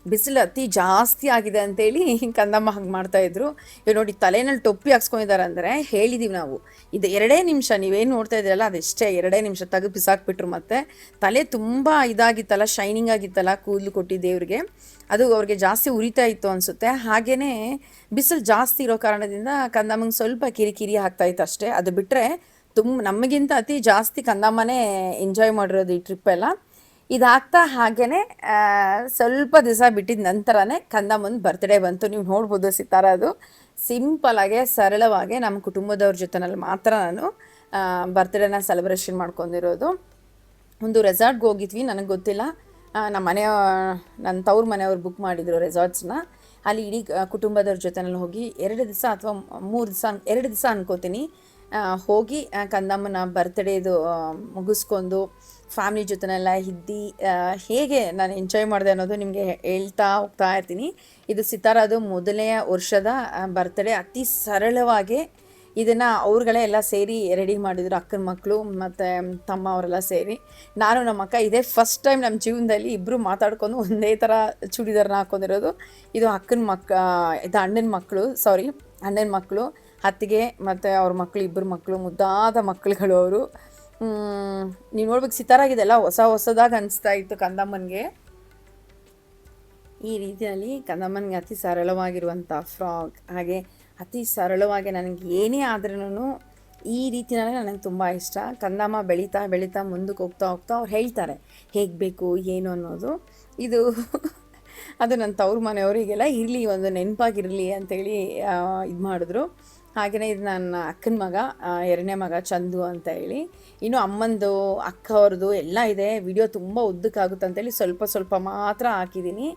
ಬಿಸಿಲು ಅತಿ ಜಾಸ್ತಿ ಆಗಿದೆ ಅಂತೇಳಿ ಕಂದಮ್ಮ ಹಂಗೆ ಮಾಡ್ತಾಯಿದ್ರು. ಇವಾಗ ನೋಡಿ ತಲೆನಲ್ಲಿ ಟೊಪ್ಪಿ ಹಾಕ್ಸ್ಕೊಂಡಿದ್ದಾರೆ ಅಂದರೆ ಹೇಳಿದ್ದೀವಿ ನಾವು, ಇದು 2 ನಿಮಿಷ. ನೀವೇನು ನೋಡ್ತಾ ಇದ್ದೀರಲ್ಲ ಅದೆಷ್ಟೇ 2 ನಿಮಿಷ ತೆಗೆದು ಬಿಸಾಕ್ಬಿಟ್ರು. ಮತ್ತು ತಲೆ ತುಂಬ ಇದಾಗಿತ್ತಲ್ಲ, ಶೈನಿಂಗ್ ಆಗಿತ್ತಲ್ಲ, ಕೂದಲು ಕೊಟ್ಟು ದೇವ್ರಿಗೆ, ಅದು ಅವ್ರಿಗೆ ಜಾಸ್ತಿ ಉರಿತಾ ಇತ್ತು ಅನಿಸುತ್ತೆ. ಹಾಗೆಯೇ ಬಿಸಿಲು ಜಾಸ್ತಿ ಇರೋ ಕಾರಣದಿಂದ ಕಂದಮ್ಮಂಗೆ ಸ್ವಲ್ಪ ಕಿರಿಕಿರಿ ಆಗ್ತಾಯಿತ್ತು ಅಷ್ಟೇ. ಅದು ಬಿಟ್ಟರೆ ನಮಗಿಂತ ಅತಿ ಜಾಸ್ತಿ ಕಂದಮ್ಮನೇ ಎಂಜಾಯ್ ಮಾಡಿರೋದು ಈ ಟ್ರಿಪ್ಪೆಲ್ಲ. ಇದಾಗ್ತಾ ಹಾಗೆಯೇ ಸ್ವಲ್ಪ ದಿವಸ ಬಿಟ್ಟಿದ ನಂತರನೇ ಕಂದಮ್ಮನ ಬರ್ತ್ಡೇ ಬಂತು. ನೀವು ನೋಡ್ಬೋದು ಸಿತಾರ. ಅದು ಸಿಂಪಲಾಗೆ ಸರಳವಾಗಿ ನಮ್ಮ ಕುಟುಂಬದವ್ರ ಜೊತೆನಲ್ಲಿ ಮಾತ್ರ ನಾನು ಬರ್ತ್ಡೇನ ಸೆಲೆಬ್ರೇಷನ್ ಮಾಡ್ಕೊಂಡಿರೋದು. ಒಂದು ರೆಸಾರ್ಟ್ಗೆ ಹೋಗಿದ್ವಿ, ನನಗೆ ಗೊತ್ತಿಲ್ಲ. ನನ್ನ ತವ್ರ ಮನೆಯವ್ರು ಬುಕ್ ಮಾಡಿದರು ರೆಸಾರ್ಟ್ಸ್ನ. ಅಲ್ಲಿ ಇಡೀ ಕುಟುಂಬದವ್ರ ಜೊತೆನಲ್ಲಿ ಹೋಗಿ 2 ದಿವಸ ಅಥವಾ 3 ದಿವಸ, 2 ದಿವಸ ಅನ್ಕೋತೀನಿ, ಹೋಗಿ ಕಂದಮ್ಮನ ಬರ್ತ್ಡೇದು ಮುಗಿಸ್ಕೊಂಡು ಫ್ಯಾಮಿಲಿ ಜೊತೆನೆಲ್ಲ ಇದ್ದು ಹೇಗೆ ನಾನು ಎಂಜಾಯ್ ಮಾಡಿದೆ ಅನ್ನೋದು ನಿಮಗೆ ಹೇಳ್ತಾ ಹೋಗ್ತಾ ಇರ್ತೀನಿ. ಇದು ಸಿತಾರದು ಮೊದಲನೆಯ ವರ್ಷದ ಬರ್ತ್ಡೇ. ಅತಿ ಸರಳವಾಗಿ ಇದನ್ನು ಅವ್ರುಗಳೇ ಎಲ್ಲ ಸೇರಿ ರೆಡಿ ಮಾಡಿದರು, ಅಕ್ಕನ ಮಕ್ಕಳು ಮತ್ತು ತಮ್ಮ ಅವರೆಲ್ಲ ಸೇರಿ. ನಾನು ನಮ್ಮ ಅಕ್ಕ ಇದೇ ಫಸ್ಟ್ ಟೈಮ್ ನಮ್ಮ ಜೀವನದಲ್ಲಿ ಇಬ್ಬರು ಮಾತಾಡ್ಕೊಂಡು ಒಂದೇ ಥರ ಚೂಡಿದಾರನ್ನ ಹಾಕ್ಕೊಂಡಿರೋದು. ಇದು ಅಣ್ಣನ ಮಕ್ಕಳು, ಅತ್ತಿಗೆ ಮತ್ತು ಅವ್ರ ಮಕ್ಕಳು, ಇಬ್ಬರು ಮಕ್ಕಳು, ಮುದ್ದಾದ ಮಕ್ಕಳುಗಳು ಅವರು. ನೀವು ನೋಡ್ಬೇಕು ಸಿತಾರಾಗಿದೆಲ್ಲ ಹೊಸದಾಗಿ ಅನಿಸ್ತಾ ಇತ್ತು ಕಂದಮ್ಮನಿಗೆ. ಈ ರೀತಿಯಲ್ಲಿ ಕಂದಮ್ಮನಿಗೆ ಅತಿ ಸರಳವಾಗಿರುವಂಥ ಫ್ರಾಕ್, ಹಾಗೆ ಅತಿ ಸರಳವಾಗಿ ನನಗೆ ಏನೇ ಆದ್ರೂ ಈ ರೀತಿಯಲ್ಲೇ ನನಗೆ ತುಂಬ ಇಷ್ಟ. ಕಂದಮ್ಮ ಬೆಳೀತಾ ಮುಂದಕ್ಕೆ ಹೋಗ್ತಾ ಅವ್ರು ಹೇಳ್ತಾರೆ ಹೇಗೆ ಬೇಕು ಏನು ಅನ್ನೋದು. ಅದು ನನ್ನ ತವ್ರ ಮನೆಯವರಿಗೆಲ್ಲ ಇರಲಿ, ಒಂದು ನೆನಪಾಗಿರಲಿ ಅಂತೇಳಿ ಇದು ಮಾಡಿದ್ರು. ಹಾಗೆಯೇ ಇದು ನನ್ನ ಅಕ್ಕನ ಮಗ, ಎರಡನೇ ಮಗ ಚಂದು ಅಂತ ಹೇಳಿ. ಇನ್ನು ಅಮ್ಮಂದು, ಅಕ್ಕ ಅವ್ರದ್ದು ಎಲ್ಲ ಇದೆ. ವಿಡಿಯೋ ತುಂಬ ಉದ್ದಕ್ಕಾಗುತ್ತೆ ಅಂತೇಳಿ ಸ್ವಲ್ಪ ಸ್ವಲ್ಪ ಮಾತ್ರ ಹಾಕಿದ್ದೀನಿ.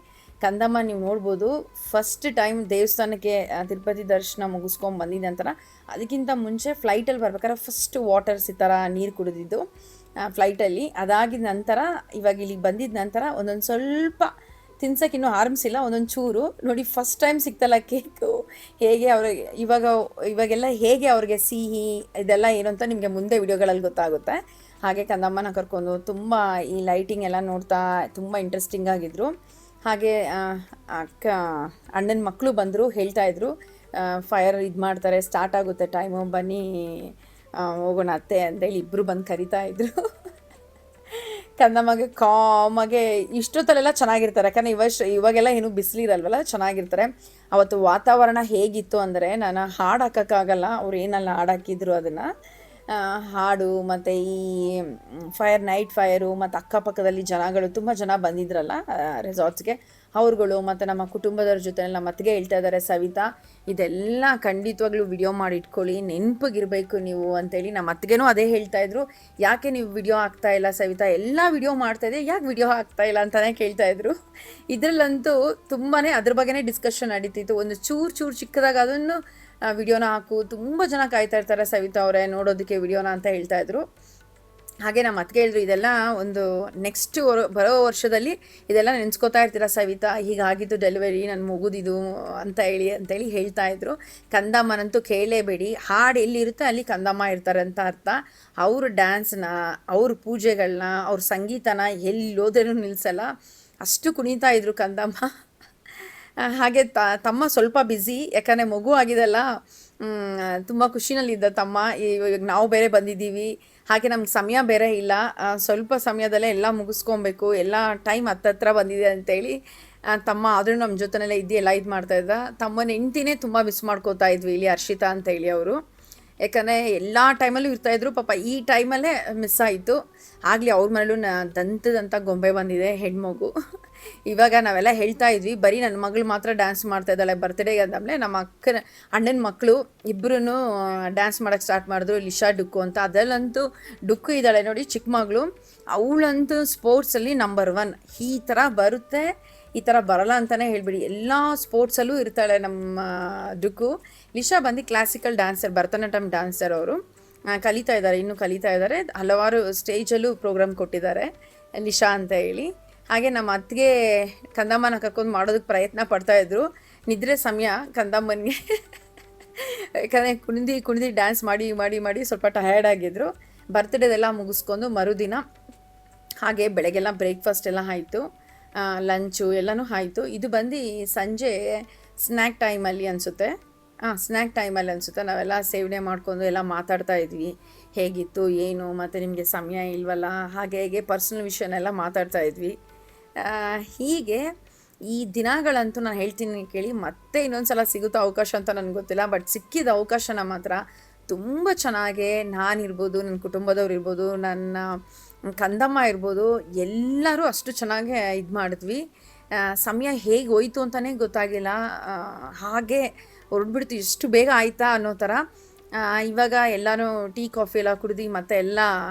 ಕಂದಮ್ಮ ನೀವು ನೋಡ್ಬೋದು, ಫಸ್ಟ್ ಟೈಮ್ ದೇವಸ್ಥಾನಕ್ಕೆ ತಿರುಪತಿ ದರ್ಶನ ಮುಗಿಸ್ಕೊಂಡು ಬಂದಿದ್ದ ನಂತರ, ಅದಕ್ಕಿಂತ ಮುಂಚೆ ಫ್ಲೈಟಲ್ಲಿ ಬರ್ಬೇಕಾದ್ರೆ ಫಸ್ಟ್ ವಾಟರ್ಸ್ ಈ ಥರ ನೀರು ಕುಡಿದಿದ್ದು ಫ್ಲೈಟಲ್ಲಿ. ಅದಾಗಿದ ನಂತರ ಇವಾಗ ಇಲ್ಲಿಗೆ ಬಂದಿದ್ದ ನಂತರ ಒಂದೊಂದು ಸ್ವಲ್ಪ ತಿನ್ಸೋಕೆ ಇನ್ನೂ ಆರಂಭಿಸಿಲ್ಲ, ಒಂದೊಂದು ಚೂರು ನೋಡಿ. ಫಸ್ಟ್ ಟೈಮ್ ಸಿಕ್ತಲ್ಲ ಕೇಕು, ಹೇಗೆ ಅವ್ರಿಗೆ ಇವಾಗೆಲ್ಲ ಹೇಗೆ ಅವ್ರಿಗೆ ಸಿಹಿ ಇದೆಲ್ಲ ಏನು ಅಂತ ನಿಮಗೆ ಮುಂದೆ ವಿಡಿಯೋಗಳಲ್ಲಿ ಗೊತ್ತಾಗುತ್ತೆ. ಹಾಗೆ ಕಂದಮ್ಮನ ಕರ್ಕೊಂಡು ತುಂಬ ಈ ಲೈಟಿಂಗ್ ಎಲ್ಲ ನೋಡ್ತಾ ತುಂಬ ಇಂಟ್ರೆಸ್ಟಿಂಗ್ ಆಗಿದ್ರು. ಹಾಗೆ ಅಣ್ಣನ ಮಕ್ಕಳು ಬಂದರು, ಹೇಳ್ತಾಯಿದ್ರು ಫೈರ್ ಇದು ಮಾಡ್ತಾರೆ, ಸ್ಟಾರ್ಟ್ ಆಗುತ್ತೆ ಟೈಮು, ಬನ್ನಿ ಹೋಗೋಣ ಅತ್ತೆ ಅಂತೇಳಿ ಇಬ್ಬರು ಬಂದು ಕರಿತಾಯಿದ್ರು. ಕಂದಮ್ಮಗೆ ಕಾಮಾಗೆ ಇಷ್ಟೊತ್ತಲ್ಲೆಲ್ಲ ಚೆನ್ನಾಗಿರ್ತಾರೆ, ಯಾಕಂದರೆ ಇವಾಗೆಲ್ಲ ಏನೂ ಬಿಸಿಲಿರಲ್ವಲ್ಲ, ಚೆನ್ನಾಗಿರ್ತಾರೆ. ಅವತ್ತು ವಾತಾವರಣ ಹೇಗಿತ್ತು ಅಂದರೆ, ನಾನು ಹಾಡು ಹಾಕೋಕ್ಕಾಗಲ್ಲ, ಅವ್ರು ಏನೆಲ್ಲ ಹಾಡು ಹಾಕಿದ್ರು ಅದನ್ನು, ಹಾಡು ಮತ್ತು ಈ ನೈಟ್ ಫೈರು ಮತ್ತು ಅಕ್ಕಪಕ್ಕದಲ್ಲಿ ಜನಗಳು ತುಂಬ ಜನ ಬಂದಿದ್ರಲ್ಲ ರೆಸಾರ್ಟ್ಸ್ಗೆ, ಅವ್ರುಗಳು ಮತ್ತು ನಮ್ಮ ಕುಟುಂಬದವ್ರ ಜೊತೆ ನಮ್ಮ ಅತ್ತಿಗೆ ಹೇಳ್ತಾ ಇದ್ದಾರೆ, ಸವಿತಾ ಇದೆಲ್ಲ ಖಂಡಿತವಾಗ್ಲೂ ವಿಡಿಯೋ ಮಾಡಿ ಇಟ್ಕೊಳ್ಳಿ, ನೆನಪಿಗಿರಬೇಕು ನೀವು ಅಂತೇಳಿ. ನಮ್ಮ ಅತ್ತಿಗೆನೂ ಅದೇ ಹೇಳ್ತಾಯಿದ್ರು, ಯಾಕೆ ನೀವು ವಿಡಿಯೋ ಹಾಕ್ತಾಯಿಲ್ಲ ಸವಿತಾ, ಎಲ್ಲ ವಿಡಿಯೋ ಮಾಡ್ತಾಯಿದ್ದೆ, ಯಾಕೆ ವಿಡಿಯೋ ಹಾಕ್ತಾಯಿಲ್ಲ ಅಂತಲೇ ಕೇಳ್ತಾಯಿದ್ರು. ಇದರಲ್ಲಂತೂ ತುಂಬಾ ಅದ್ರ ಬಗ್ಗೆನೇ ಡಿಸ್ಕಷನ್ ನಡೀತಿತ್ತು. ಒಂದು ಚೂರು ಚಿಕ್ಕದಾಗ ಅದನ್ನು ವಿಡಿಯೋನ ಹಾಕು, ತುಂಬ ಜನ ಕಾಯ್ತಾ ಇರ್ತಾರೆ ಸವಿತಾ ಅವರೇ ನೋಡೋದಕ್ಕೆ ವಿಡಿಯೋನ ಅಂತ ಹೇಳ್ತಾಯಿದ್ರು. ಹಾಗೆ ನಮ್ಮ ಅತ್ತಿಗೆ ಹೇಳಿದ್ರು, ಇದೆಲ್ಲ ಒಂದು ನೆಕ್ಸ್ಟ್ ಬರೋ ವರ್ಷದಲ್ಲಿ ಇದೆಲ್ಲ ನೆನೆಸ್ಕೋತಾ ಇರ್ತೀರ ಸವಿತಾ, ಹೀಗಾಗಿದ್ದು ಡೆಲಿವರಿ ನನ್ನ ಮುಗುದಿದು ಅಂತೇಳಿ ಹೇಳ್ತಾಯಿದ್ರು. ಕಂದಮ್ಮನಂತೂ ಕೇಳಲೇಬೇಡಿ, ಹಾಡು ಎಲ್ಲಿರುತ್ತೆ ಅಲ್ಲಿ ಕಂದಮ್ಮ ಇರ್ತಾರೆ ಅಂತ ಅರ್ಥ. ಅವ್ರ ಡ್ಯಾನ್ಸ್ನ, ಅವ್ರ ಪೂಜೆಗಳನ್ನ, ಅವ್ರ ಸಂಗೀತನ ಎಲ್ಲೋದ್ರೂ ನಿಲ್ಲಿಸಲ್ಲ, ಅಷ್ಟು ಕುಣಿತಾ ಇದ್ರು ಕಂದಮ್ಮ. ಹಾಗೆ ತಮ್ಮ ಸ್ವಲ್ಪ ಬ್ಯುಸಿ, ಯಾಕಂದರೆ ಮಗು ಆಗಿದೆಲ್ಲ, ತುಂಬ ಖುಷಿನಲ್ಲಿದ್ದ ತಮ್ಮ. ಇವಾಗ ನಾವು ಬೇರೆ ಬಂದಿದ್ದೀವಿ, ಹಾಗೆ ನಮ್ಗೆ ಸಮಯ ಬೇರೆ ಇಲ್ಲ, ಸ್ವಲ್ಪ ಸಮಯದಲ್ಲೇ ಎಲ್ಲ ಮುಗಿಸ್ಕೊಬೇಕು, ಎಲ್ಲ ಟೈಮ್ ಹತ್ತತ್ರ ಬಂದಿದೆ ಅಂತೇಳಿ ತಮ್ಮ ಆದರೂ ನಮ್ಮ ಜೊತೆನೆಲ್ಲ ಇದ್ದು ಎಲ್ಲ ಇದು ಮಾಡ್ತಾಯಿದ್ದ. ತಮ್ಮನ ಹೆಂಡ್ತಿನೇ ತುಂಬ ಮಿಸ್ ಮಾಡ್ಕೋತಾ ಇದ್ವಿ ಇಲ್ಲಿ, ಹರ್ಷಿತಾ ಅಂತೇಳಿ ಅವರು. ಯಾಕಂದರೆ ಎಲ್ಲ ಟೈಮಲ್ಲೂ ಇರ್ತಾಯಿದ್ರು, ಪಾಪ ಈ ಟೈಮಲ್ಲೇ ಮಿಸ್ ಆಯಿತು. ಆಗಲಿ ಅವ್ರ ಮನೇಲೂ ದಂತದಂಥ ಗೊಂಬೆ ಬಂದಿದೆ, ಹೆಣ್ಮಗು. ಇವಾಗ ನಾವೆಲ್ಲ ಹೇಳ್ತಾ ಇದ್ವಿ, ಬರೀ ನನ್ನ ಮಗಳು ಮಾತ್ರ ಡ್ಯಾನ್ಸ್ ಮಾಡ್ತಾ ಇದ್ದಾಳೆ ಬರ್ತ್ಡೇಗೆ ಅಂದಾಗಲೇ, ನಮ್ಮ ಅಣ್ಣನ ಮಕ್ಕಳು ಇಬ್ಬರೂ ಡ್ಯಾನ್ಸ್ ಮಾಡೋಕ್ಕೆ ಸ್ಟಾರ್ಟ್ ಮಾಡಿದ್ರು, ಲಿಶಾ ಡುಕ್ಕು ಅಂತ. ಅದರಲ್ಲಂತೂ ಡುಕ್ಕು ಇದ್ದಾಳೆ ನೋಡಿ, ಚಿಕ್ಕ ಮಗಳು, ಅವಳಂತೂ ಸ್ಪೋರ್ಟ್ಸಲ್ಲಿ ನಂಬರ್ 1. ಈ ಥರ ಬರುತ್ತೆ, ಈ ಥರ ಬರಲ್ಲ ಅಂತಲೇ ಹೇಳ್ಬಿಡಿ, ಎಲ್ಲ ಸ್ಪೋರ್ಟ್ಸಲ್ಲೂ ಇರ್ತಾಳೆ ನಮ್ಮ ಡುಕ್ಕು. ಲಿಶಾ ಬಂದು ಕ್ಲಾಸಿಕಲ್ ಡ್ಯಾನ್ಸರ್, ಭರತನಾಟ್ಯಂ ಡ್ಯಾನ್ಸರ್. ಅವರು ಇನ್ನೂ ಕಲಿತಾ ಇದ್ದಾರೆ, ಹಲವಾರು ಸ್ಟೇಜಲ್ಲೂ ಪ್ರೋಗ್ರಾಮ್ ಕೊಟ್ಟಿದ್ದಾರೆ ಲಿಶಾ ಅಂತ ಹೇಳಿ. ಹಾಗೆ ನಮ್ಮ ಅತ್ತಿಗೆ ಕಂದಮ್ಮನ ಕರ್ಕೊಂಡು ಮಾಡೋದಕ್ಕೆ ಪ್ರಯತ್ನ ಪಡ್ತಾಯಿದ್ರು, ನಿದ್ರೆ ಸಮಯ ಕಂದಮ್ಮನಿಗೆ, ಯಾಕಂದರೆ ಕುಣಿದು ಡ್ಯಾನ್ಸ್ ಮಾಡಿ ಸ್ವಲ್ಪ ಟಯರ್ಡ್ ಆಗಿದ್ರು. ಬರ್ತ್ಡೇದೆಲ್ಲ ಮುಗಿಸ್ಕೊಂಡು ಮರುದಿನ ಹಾಗೆ ಬೆಳಗ್ಗೆಲ್ಲ ಬ್ರೇಕ್ಫಾಸ್ಟ್ ಎಲ್ಲ ಆಯಿತು, ಲಂಚು ಎಲ್ಲನೂ ಆಯಿತು. ಇದು ಬಂದು ಸಂಜೆ ಸ್ನ್ಯಾಕ್ ಟೈಮಲ್ಲಿ ಅನಿಸುತ್ತೆ, ನಾವೆಲ್ಲ ಸೇವನೆ ಮಾಡ್ಕೊಂಡು ಎಲ್ಲ ಮಾತಾಡ್ತಾ ಇದ್ವಿ, ಹೇಗಿತ್ತು ಏನು, ಮತ್ತು ನಿಮಗೆ ಸಮಯ ಇಲ್ವಲ್ಲ, ಹಾಗೆ ಪರ್ಸ್ನಲ್ ವಿಷಯನೆಲ್ಲ ಮಾತಾಡ್ತಾ ಇದ್ವಿ. ಹೀಗೆ ಈ ದಿನಗಳಂತೂ ನಾನು ಹೇಳ್ತೀನಿ ಕೇಳಿ, ಮತ್ತೆ ಇನ್ನೊಂದು ಸಲ ಸಿಗುತ್ತೋ ಅವಕಾಶ ಅಂತ ನನಗೆ ಗೊತ್ತಿಲ್ಲ, ಬಟ್ ಸಿಕ್ಕಿದ ಅವಕಾಶನ ಮಾತ್ರ ತುಂಬ ಚೆನ್ನಾಗೆ ನಾನಿರ್ಬೋದು, ನನ್ನ ಕುಟುಂಬದವ್ರು ಇರ್ಬೋದು, ನನ್ನ ಕಂದಮ್ಮ ಇರ್ಬೋದು, ಎಲ್ಲರೂ ಅಷ್ಟು ಚೆನ್ನಾಗಿ ಇದು ಮಾಡಿದ್ವಿ. ಸಮಯ ಹೇಗೆ ಹೋಯ್ತು ಅಂತಲೇ ಗೊತ್ತಾಗಿಲ್ಲ, ಹಾಗೆ ಹೊರಡ್ಬಿಡ್ತು, ಎಷ್ಟು ಬೇಗ ಆಯಿತಾ ಅನ್ನೋ ಥರ. ಇವಾಗ ಎಲ್ಲನೂ ಟೀ ಕಾಫಿ ಎಲ್ಲ ಕುಡ್ದು ಮತ್ತೆ ಎಲ್ಲ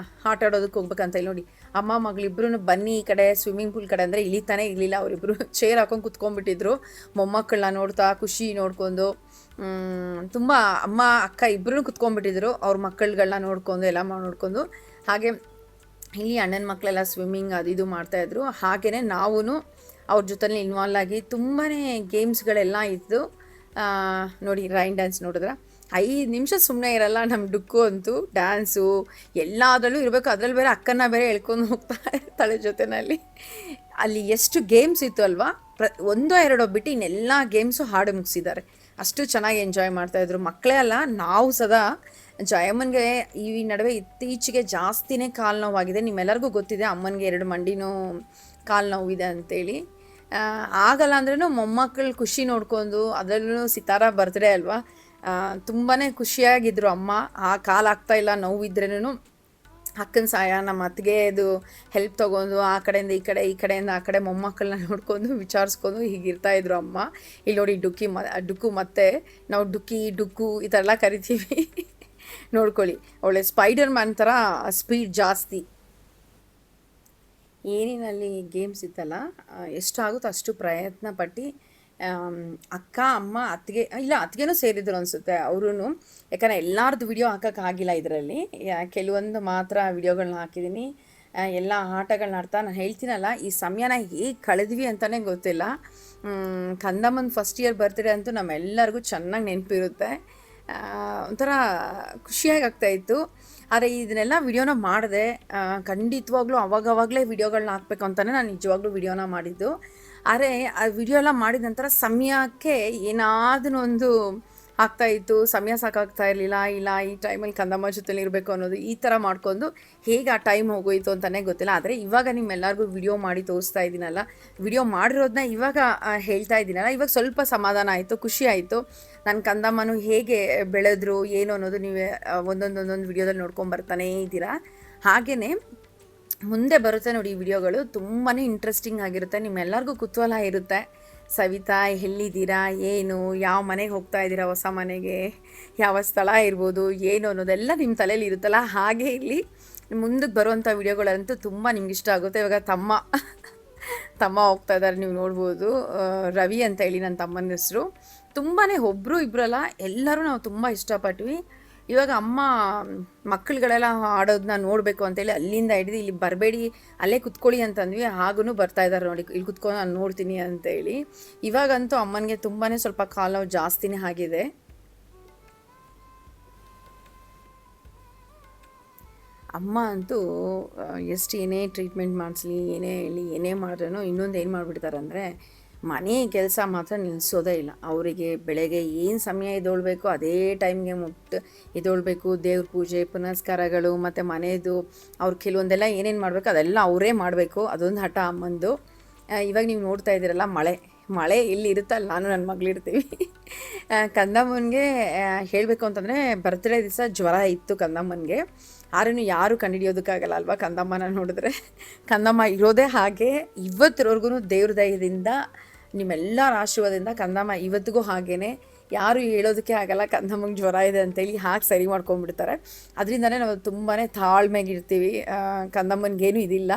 ಆಟ ಆಡೋದಕ್ಕೆ ಹೋಗ್ಬೇಕಂತ ಇಲ್ಲಿ ನೋಡಿ, ಅಮ್ಮ ಮಗಳಿಬ್ರು ಬನ್ನಿ ಈ ಕಡೆ ಸ್ವಿಮ್ಮಿಂಗ್ ಪೂಲ್ ಕಡೆ ಅಂದರೆ ಇಳಿತಾನೆ ಇರಲಿಲ್ಲ. ಅವರಿಬ್ಬರು ಚೇರ್ ಹಾಕೊಂಡು ಕುತ್ಕೊಂಡ್ಬಿಟ್ಟಿದ್ರು, ಮೊಮ್ಮಕ್ಕಳನ್ನ ನೋಡ್ತಾ ಖುಷಿ ನೋಡ್ಕೊಂಡು, ತುಂಬ ಅಮ್ಮ ಅಕ್ಕ ಇಬ್ಬರೂ ಕುತ್ಕೊಂಡ್ಬಿಟ್ಟಿದ್ರು, ಅವ್ರ ಮಕ್ಕಳುಗಳನ್ನ ನೋಡ್ಕೊಂಡು ಎಲ್ಲ ನೋಡ್ಕೊಂಡು. ಹಾಗೆ ಇಲ್ಲಿ ಅಣ್ಣನ ಮಕ್ಕಳೆಲ್ಲ ಸ್ವಿಮ್ಮಿಂಗ್ ಅದು ಇದು ಮಾಡ್ತಾಯಿದ್ರು. ಹಾಗೆಯೇ ನಾವೂ ಅವ್ರ ಜೊತೆಲಿ ಇನ್ವಾಲ್ವ್ ಆಗಿ ತುಂಬಾ ಗೇಮ್ಸ್ಗಳೆಲ್ಲ ಇತ್ತು ನೋಡಿ. ರೈನ್ ಡ್ಯಾನ್ಸ್ ನೋಡಿದ್ರೆ 5 ನಿಮಿಷ ಸುಮ್ಮನೆ ಇರಲ್ಲ ನಮ್ಮ ಡುಕ್ಕು ಅಂತೂ, ಡ್ಯಾನ್ಸು ಎಲ್ಲದರಲ್ಲೂ ಇರಬೇಕು. ಅದರಲ್ಲಿ ಬೇರೆ ಅಕ್ಕನ ಬೇರೆ ಎಳ್ಕೊಂಡು ಹೋಗ್ತಾ ಇರ್ತಾಳೆ ಜೊತೆಯಲ್ಲಿ. ಅಲ್ಲಿ ಎಷ್ಟು ಗೇಮ್ಸ್ ಇತ್ತು ಅಲ್ವಾ, ಒಂದೋ ಎರಡೋ ಬಿಟ್ಟು ಇನ್ನೆಲ್ಲ ಗೇಮ್ಸು ಹಾಡು ಮುಗಿಸಿದ್ದಾರೆ. ಅಷ್ಟು ಚೆನ್ನಾಗಿ ಎಂಜಾಯ್ ಮಾಡ್ತಾಯಿದ್ರು ಮಕ್ಕಳೇ ಅಲ್ಲ, ನಾವು ಸದಾ. ಜಯಮ್ಮನಿಗೆ ಈ ನಡುವೆ ಇತ್ತೀಚೆಗೆ ಜಾಸ್ತಿನೇ ಕಾಲು ನೋವಾಗಿದೆ, ನಿಮ್ಮೆಲ್ಲರಿಗೂ ಗೊತ್ತಿದೆ, ಅಮ್ಮನಿಗೆ 2 ಮಂಡಿನೂ ಕಾಲು ನೋವಿದೆ ಅಂತೇಳಿ. ಆಗಲ್ಲ ಅಂದ್ರೂ ಮೊಮ್ಮಕ್ಕಳು ಖುಷಿ ನೋಡ್ಕೊಂಡು, ಅದರಲ್ಲೂ ಸಿತಾರ ಬರ್ತ್ಡೇ ಅಲ್ವಾ, ತುಂಬಾ ಖುಷಿಯಾಗಿದ್ದರು ಅಮ್ಮ. ಆ ಕಾಲು ಆಗ್ತಾಯಿಲ್ಲ ನೋವಿದ್ರೇನು ಅಕ್ಕನ ಸಹಾಯ, ನಮ್ಮ ಅತ್ತಿಗೆದು ಹೆಲ್ಪ್ ತೊಗೊಂಡು ಆ ಕಡೆಯಿಂದ ಈ ಕಡೆ, ಈ ಕಡೆಯಿಂದ ಆ ಕಡೆ ಮೊಮ್ಮಕ್ಕಳನ್ನ ನೋಡ್ಕೊಂಡು ವಿಚಾರಿಸ್ಕೊಂಡು ಹೀಗಿರ್ತಾಯಿದ್ರು ಅಮ್ಮ. ಇಲ್ಲಿ ನೋಡಿ ಡುಕ್ಕು ಮತ್ತೆ ನಾವು ಡುಕ್ಕು ಈ ಥರ ಎಲ್ಲ ಕರಿತೀವಿ. ನೋಡ್ಕೊಳ್ಳಿ, ಅವಳೆ ಸ್ಪೈಡರ್ ಮ್ಯಾನ್ ಥರ ಸ್ಪೀಡ್ ಜಾಸ್ತಿ. ಏನಿನಲ್ಲಿ ಗೇಮ್ಸ್ ಇತ್ತಲ್ಲ, ಎಷ್ಟಾಗುತ್ತೋ ಅಷ್ಟು ಪ್ರಯತ್ನ ಪಟ್ಟು ಅಕ್ಕ, ಅಮ್ಮ, ಅತ್ತಿಗೆನೂ ಸೇರಿದ್ರು ಅನಿಸುತ್ತೆ ಅವರೂ. ಯಾಕಂದರೆ ಎಲ್ಲರದ್ದು ವಿಡಿಯೋ ಹಾಕೋಕ್ಕಾಗಿಲ್ಲ ಇದರಲ್ಲಿ, ಕೆಲವೊಂದು ಮಾತ್ರ ವಿಡಿಯೋಗಳನ್ನ ಹಾಕಿದ್ದೀನಿ. ಎಲ್ಲ ಆಟಗಳನ್ನ ಆಡ್ತಾ ನಾನು ಹೇಳ್ತೀನಲ್ಲ, ಈ ಸಮಯನ ಹೇಗೆ ಕಳೆದ್ವಿ ಅಂತಲೇ ಗೊತ್ತಿಲ್ಲ. ಕಂದಮ್ಮನ ಫಸ್ಟ್ ಇಯರ್ ಬರ್ತ್ಡೇ ಅಂತೂ ನಮ್ಮೆಲ್ಲರಿಗೂ ಚೆನ್ನಾಗಿ ನೆನಪಿರುತ್ತೆ. ಒಂಥರ ಖುಷಿಯಾಗಿ ಆಗ್ತಾಯಿತ್ತು. ಆದರೆ ಇದನ್ನೆಲ್ಲ ವಿಡಿಯೋನ ಮಾಡಿದೆ, ಖಂಡಿತವಾಗ್ಲೂ ಅವಾಗವಾಗಲೇ ವಿಡಿಯೋಗಳನ್ನ ಹಾಕಬೇಕು ಅಂತಲೇ ನಾನು ನಿಜವಾಗ್ಲೂ ವಿಡಿಯೋನ ಮಾಡಿದ್ದು. ಆದರೆ ಆ ವಿಡಿಯೋ ಎಲ್ಲ ಮಾಡಿದ ನಂತರ ಸಮಯಕ್ಕೆ ಏನಾದರೂ ಒಂದು ಆಗ್ತಾಯಿತ್ತು, ಸಮಯ ಸಾಕಾಗ್ತಾ ಇರಲಿಲ್ಲ. ಇಲ್ಲ ಈ ಟೈಮಲ್ಲಿ ಕಂದಮ್ಮ ಜೊತೆಲಿ ಇರಬೇಕು ಅನ್ನೋದು, ಈ ಥರ ಮಾಡ್ಕೊಂಡು ಹೇಗೆ ಆ ಟೈಮ್ ಹೋಗೋಯಿತು ಅಂತಲೇ ಗೊತ್ತಿಲ್ಲ. ಆದರೆ ಇವಾಗ ನಿಮ್ಮೆಲ್ಲರಿಗೂ ವಿಡಿಯೋ ಮಾಡಿ ತೋರಿಸ್ತಾ ಇದ್ದೀನಲ್ಲ, ವಿಡಿಯೋ ಮಾಡಿರೋದನ್ನ ಇವಾಗ ಹೇಳ್ತಾ ಇದ್ದೀನಲ್ಲ, ಇವಾಗ ಸ್ವಲ್ಪ ಸಮಾಧಾನ ಆಯಿತು, ಖುಷಿ ಆಯಿತು. ನನ್ನ ಕಂದಮ್ಮನು ಹೇಗೆ ಬೆಳೆದ್ರು ಏನು ಅನ್ನೋದು ನೀವೇ ಒಂದೊಂದು ವಿಡಿಯೋದಲ್ಲಿ ನೋಡ್ಕೊಂಬರ್ತಾನೇ ಇದ್ದೀರಾ. ಹಾಗೆಯೇ ಮುಂದೆ ಬರುತ್ತೆ ನೋಡಿ ಈ ವಿಡಿಯೋಗಳು, ತುಂಬಾ ಇಂಟ್ರೆಸ್ಟಿಂಗ್ ಆಗಿರುತ್ತೆ. ನಿಮ್ಮೆಲ್ಲರಿಗೂ ಕುತೂಹಲ ಇರುತ್ತೆ, ಸವಿತಾ ಎಲ್ಲಿದ್ದೀರಾ, ಏನು, ಯಾವ ಮನೆಗೆ ಹೋಗ್ತಾ ಇದ್ದೀರಾ, ಹೊಸ ಮನೆಗೆ ಯಾವ ಸ್ಥಳ ಇರ್ಬೋದು ಏನು ಅನ್ನೋದೆಲ್ಲ ನಿಮ್ಮ ತಲೆಯಲ್ಲಿ ಇರುತ್ತಲ್ಲ. ಹಾಗೆ ಇಲ್ಲಿ ಮುಂದಕ್ಕೆ ಬರುವಂಥ ವಿಡಿಯೋಗಳಂತೂ ತುಂಬ ನಿಮ್ಗೆ ಇಷ್ಟ ಆಗುತ್ತೆ. ಇವಾಗ ತಮ್ಮ ಹೋಗ್ತಾ ಇದ್ದಾರೆ, ನೀವು ನೋಡ್ಬೋದು. ರವಿ ಅಂತ ಹೇಳಿ ನನ್ನ ತಮ್ಮನ ಹೆಸರು. ತುಂಬಾ ಒಬ್ಬರು ಇಬ್ಬರಲ್ಲ, ಎಲ್ಲರೂ ನಾವು ತುಂಬ ಇಷ್ಟಪಟ್ವಿ. ಇವಾಗ ಅಮ್ಮ ಮಕ್ಕಳುಗಳೆಲ್ಲ ಆಡೋದನ್ನ ನೋಡಬೇಕು ಅಂತೇಳಿ ಅಲ್ಲಿಂದ ಹಿಡಿದು ಇಲ್ಲಿ ಬರಬೇಡಿ, ಅಲ್ಲೇ ಕುತ್ಕೊಳ್ಳಿ ಅಂತಂದ್ವಿ. ಹಾಗೂ ಬರ್ತಾ ಇದ್ದಾರೆ ನೋಡಿ, ಇಲ್ಲಿ ಕುತ್ಕೊಂಡು ನಾನು ನೋಡ್ತೀನಿ ಅಂತೇಳಿ. ಇವಾಗಂತೂ ಅಮ್ಮನಿಗೆ ತುಂಬಾ ಸ್ವಲ್ಪ ಕಾಲು ನೋವು ಜಾಸ್ತಿನೇ ಆಗಿದೆ. ಅಮ್ಮ ಅಂತೂ ಎಷ್ಟು ಏನೇ ಟ್ರೀಟ್ಮೆಂಟ್ ಮಾಡಿಸ್ಲಿ, ಏನೇ ಹೇಳಿ, ಏನೇ ಮಾಡಿದ್ರೂ ಇನ್ನೊಂದು ಏನು ಮಾಡಿಬಿಡ್ತಾರೆ ಅಂದರೆ, ಮನೆ ಕೆಲಸ ಮಾತ್ರ ನಿಲ್ಲಿಸೋದೇ ಇಲ್ಲ. ಅವರಿಗೆ ಬೆಳಗ್ಗೆ ಏನು ಸಮಯ ಎದ್ದೇಳಬೇಕು ಅದೇ ಟೈಮ್ಗೆ ಎದ್ದೇಳಬೇಕು. ದೇವ್ರ ಪೂಜೆ ಪುನಸ್ಕಾರಗಳು ಮತ್ತು ಮನೆಯದು ಅವ್ರು ಕೆಲವೊಂದೆಲ್ಲ ಏನೇನು ಮಾಡಬೇಕು ಅದೆಲ್ಲ ಅವರೇ ಮಾಡಬೇಕು. ಅದೊಂದು ಹಠ ಅಮ್ಮಂದು. ಇವಾಗ ನೀವು ನೋಡ್ತಾ ಇದ್ದೀರಲ್ಲ, ಮಳೆ ಇಲ್ಲಿರುತ್ತಲ್ಲ, ನಾನು ನನ್ನ ಮಗಳಿರ್ತೀವಿ. ಕಂದಮ್ಮನಿಗೆ ಹೇಳಬೇಕು ಅಂತಂದರೆ ಬರ್ತ್ಡೇ ದಿವಸ ಜ್ವರ ಇತ್ತು ಕಂದಮ್ಮನಿಗೆ. ಆದ್ರೂ ಯಾರೂ ಕಂಡುಹಿಡಿಯೋದಕ್ಕಾಗಲ್ಲ ಅಲ್ವಾ, ಕಂದಮ್ಮನ ನೋಡಿದ್ರೆ. ಕಂದಮ್ಮ ಇರೋದೇ ಹಾಗೆ. ಇವತ್ತಿರೋರ್ಗು ದೇವ್ರ ದಯದಿಂದ, ನಿಮ್ಮೆಲ್ಲರ ಆಶೀರ್ವಾದದಿಂದ ಕಂದಮ್ಮ ಇವತ್ತಿಗೂ ಹಾಗೇ. ಯಾರು ಹೇಳೋದಕ್ಕೆ ಆಗಲ್ಲ ಕಂದಮ್ಮಂಗೆ ಜ್ವರ ಇದೆ ಅಂತೇಳಿ, ಹಾಗೆ ಸರಿ ಮಾಡ್ಕೊಂಡ್ಬಿಡ್ತಾರೆ. ಅದರಿಂದನೇ ನಾವು ತುಂಬಾ ತಾಳ್ಮೆಗಿರ್ತೀವಿ. ಕಂದಮ್ಮನಿಗೇನು ಇದಿಲ್ಲ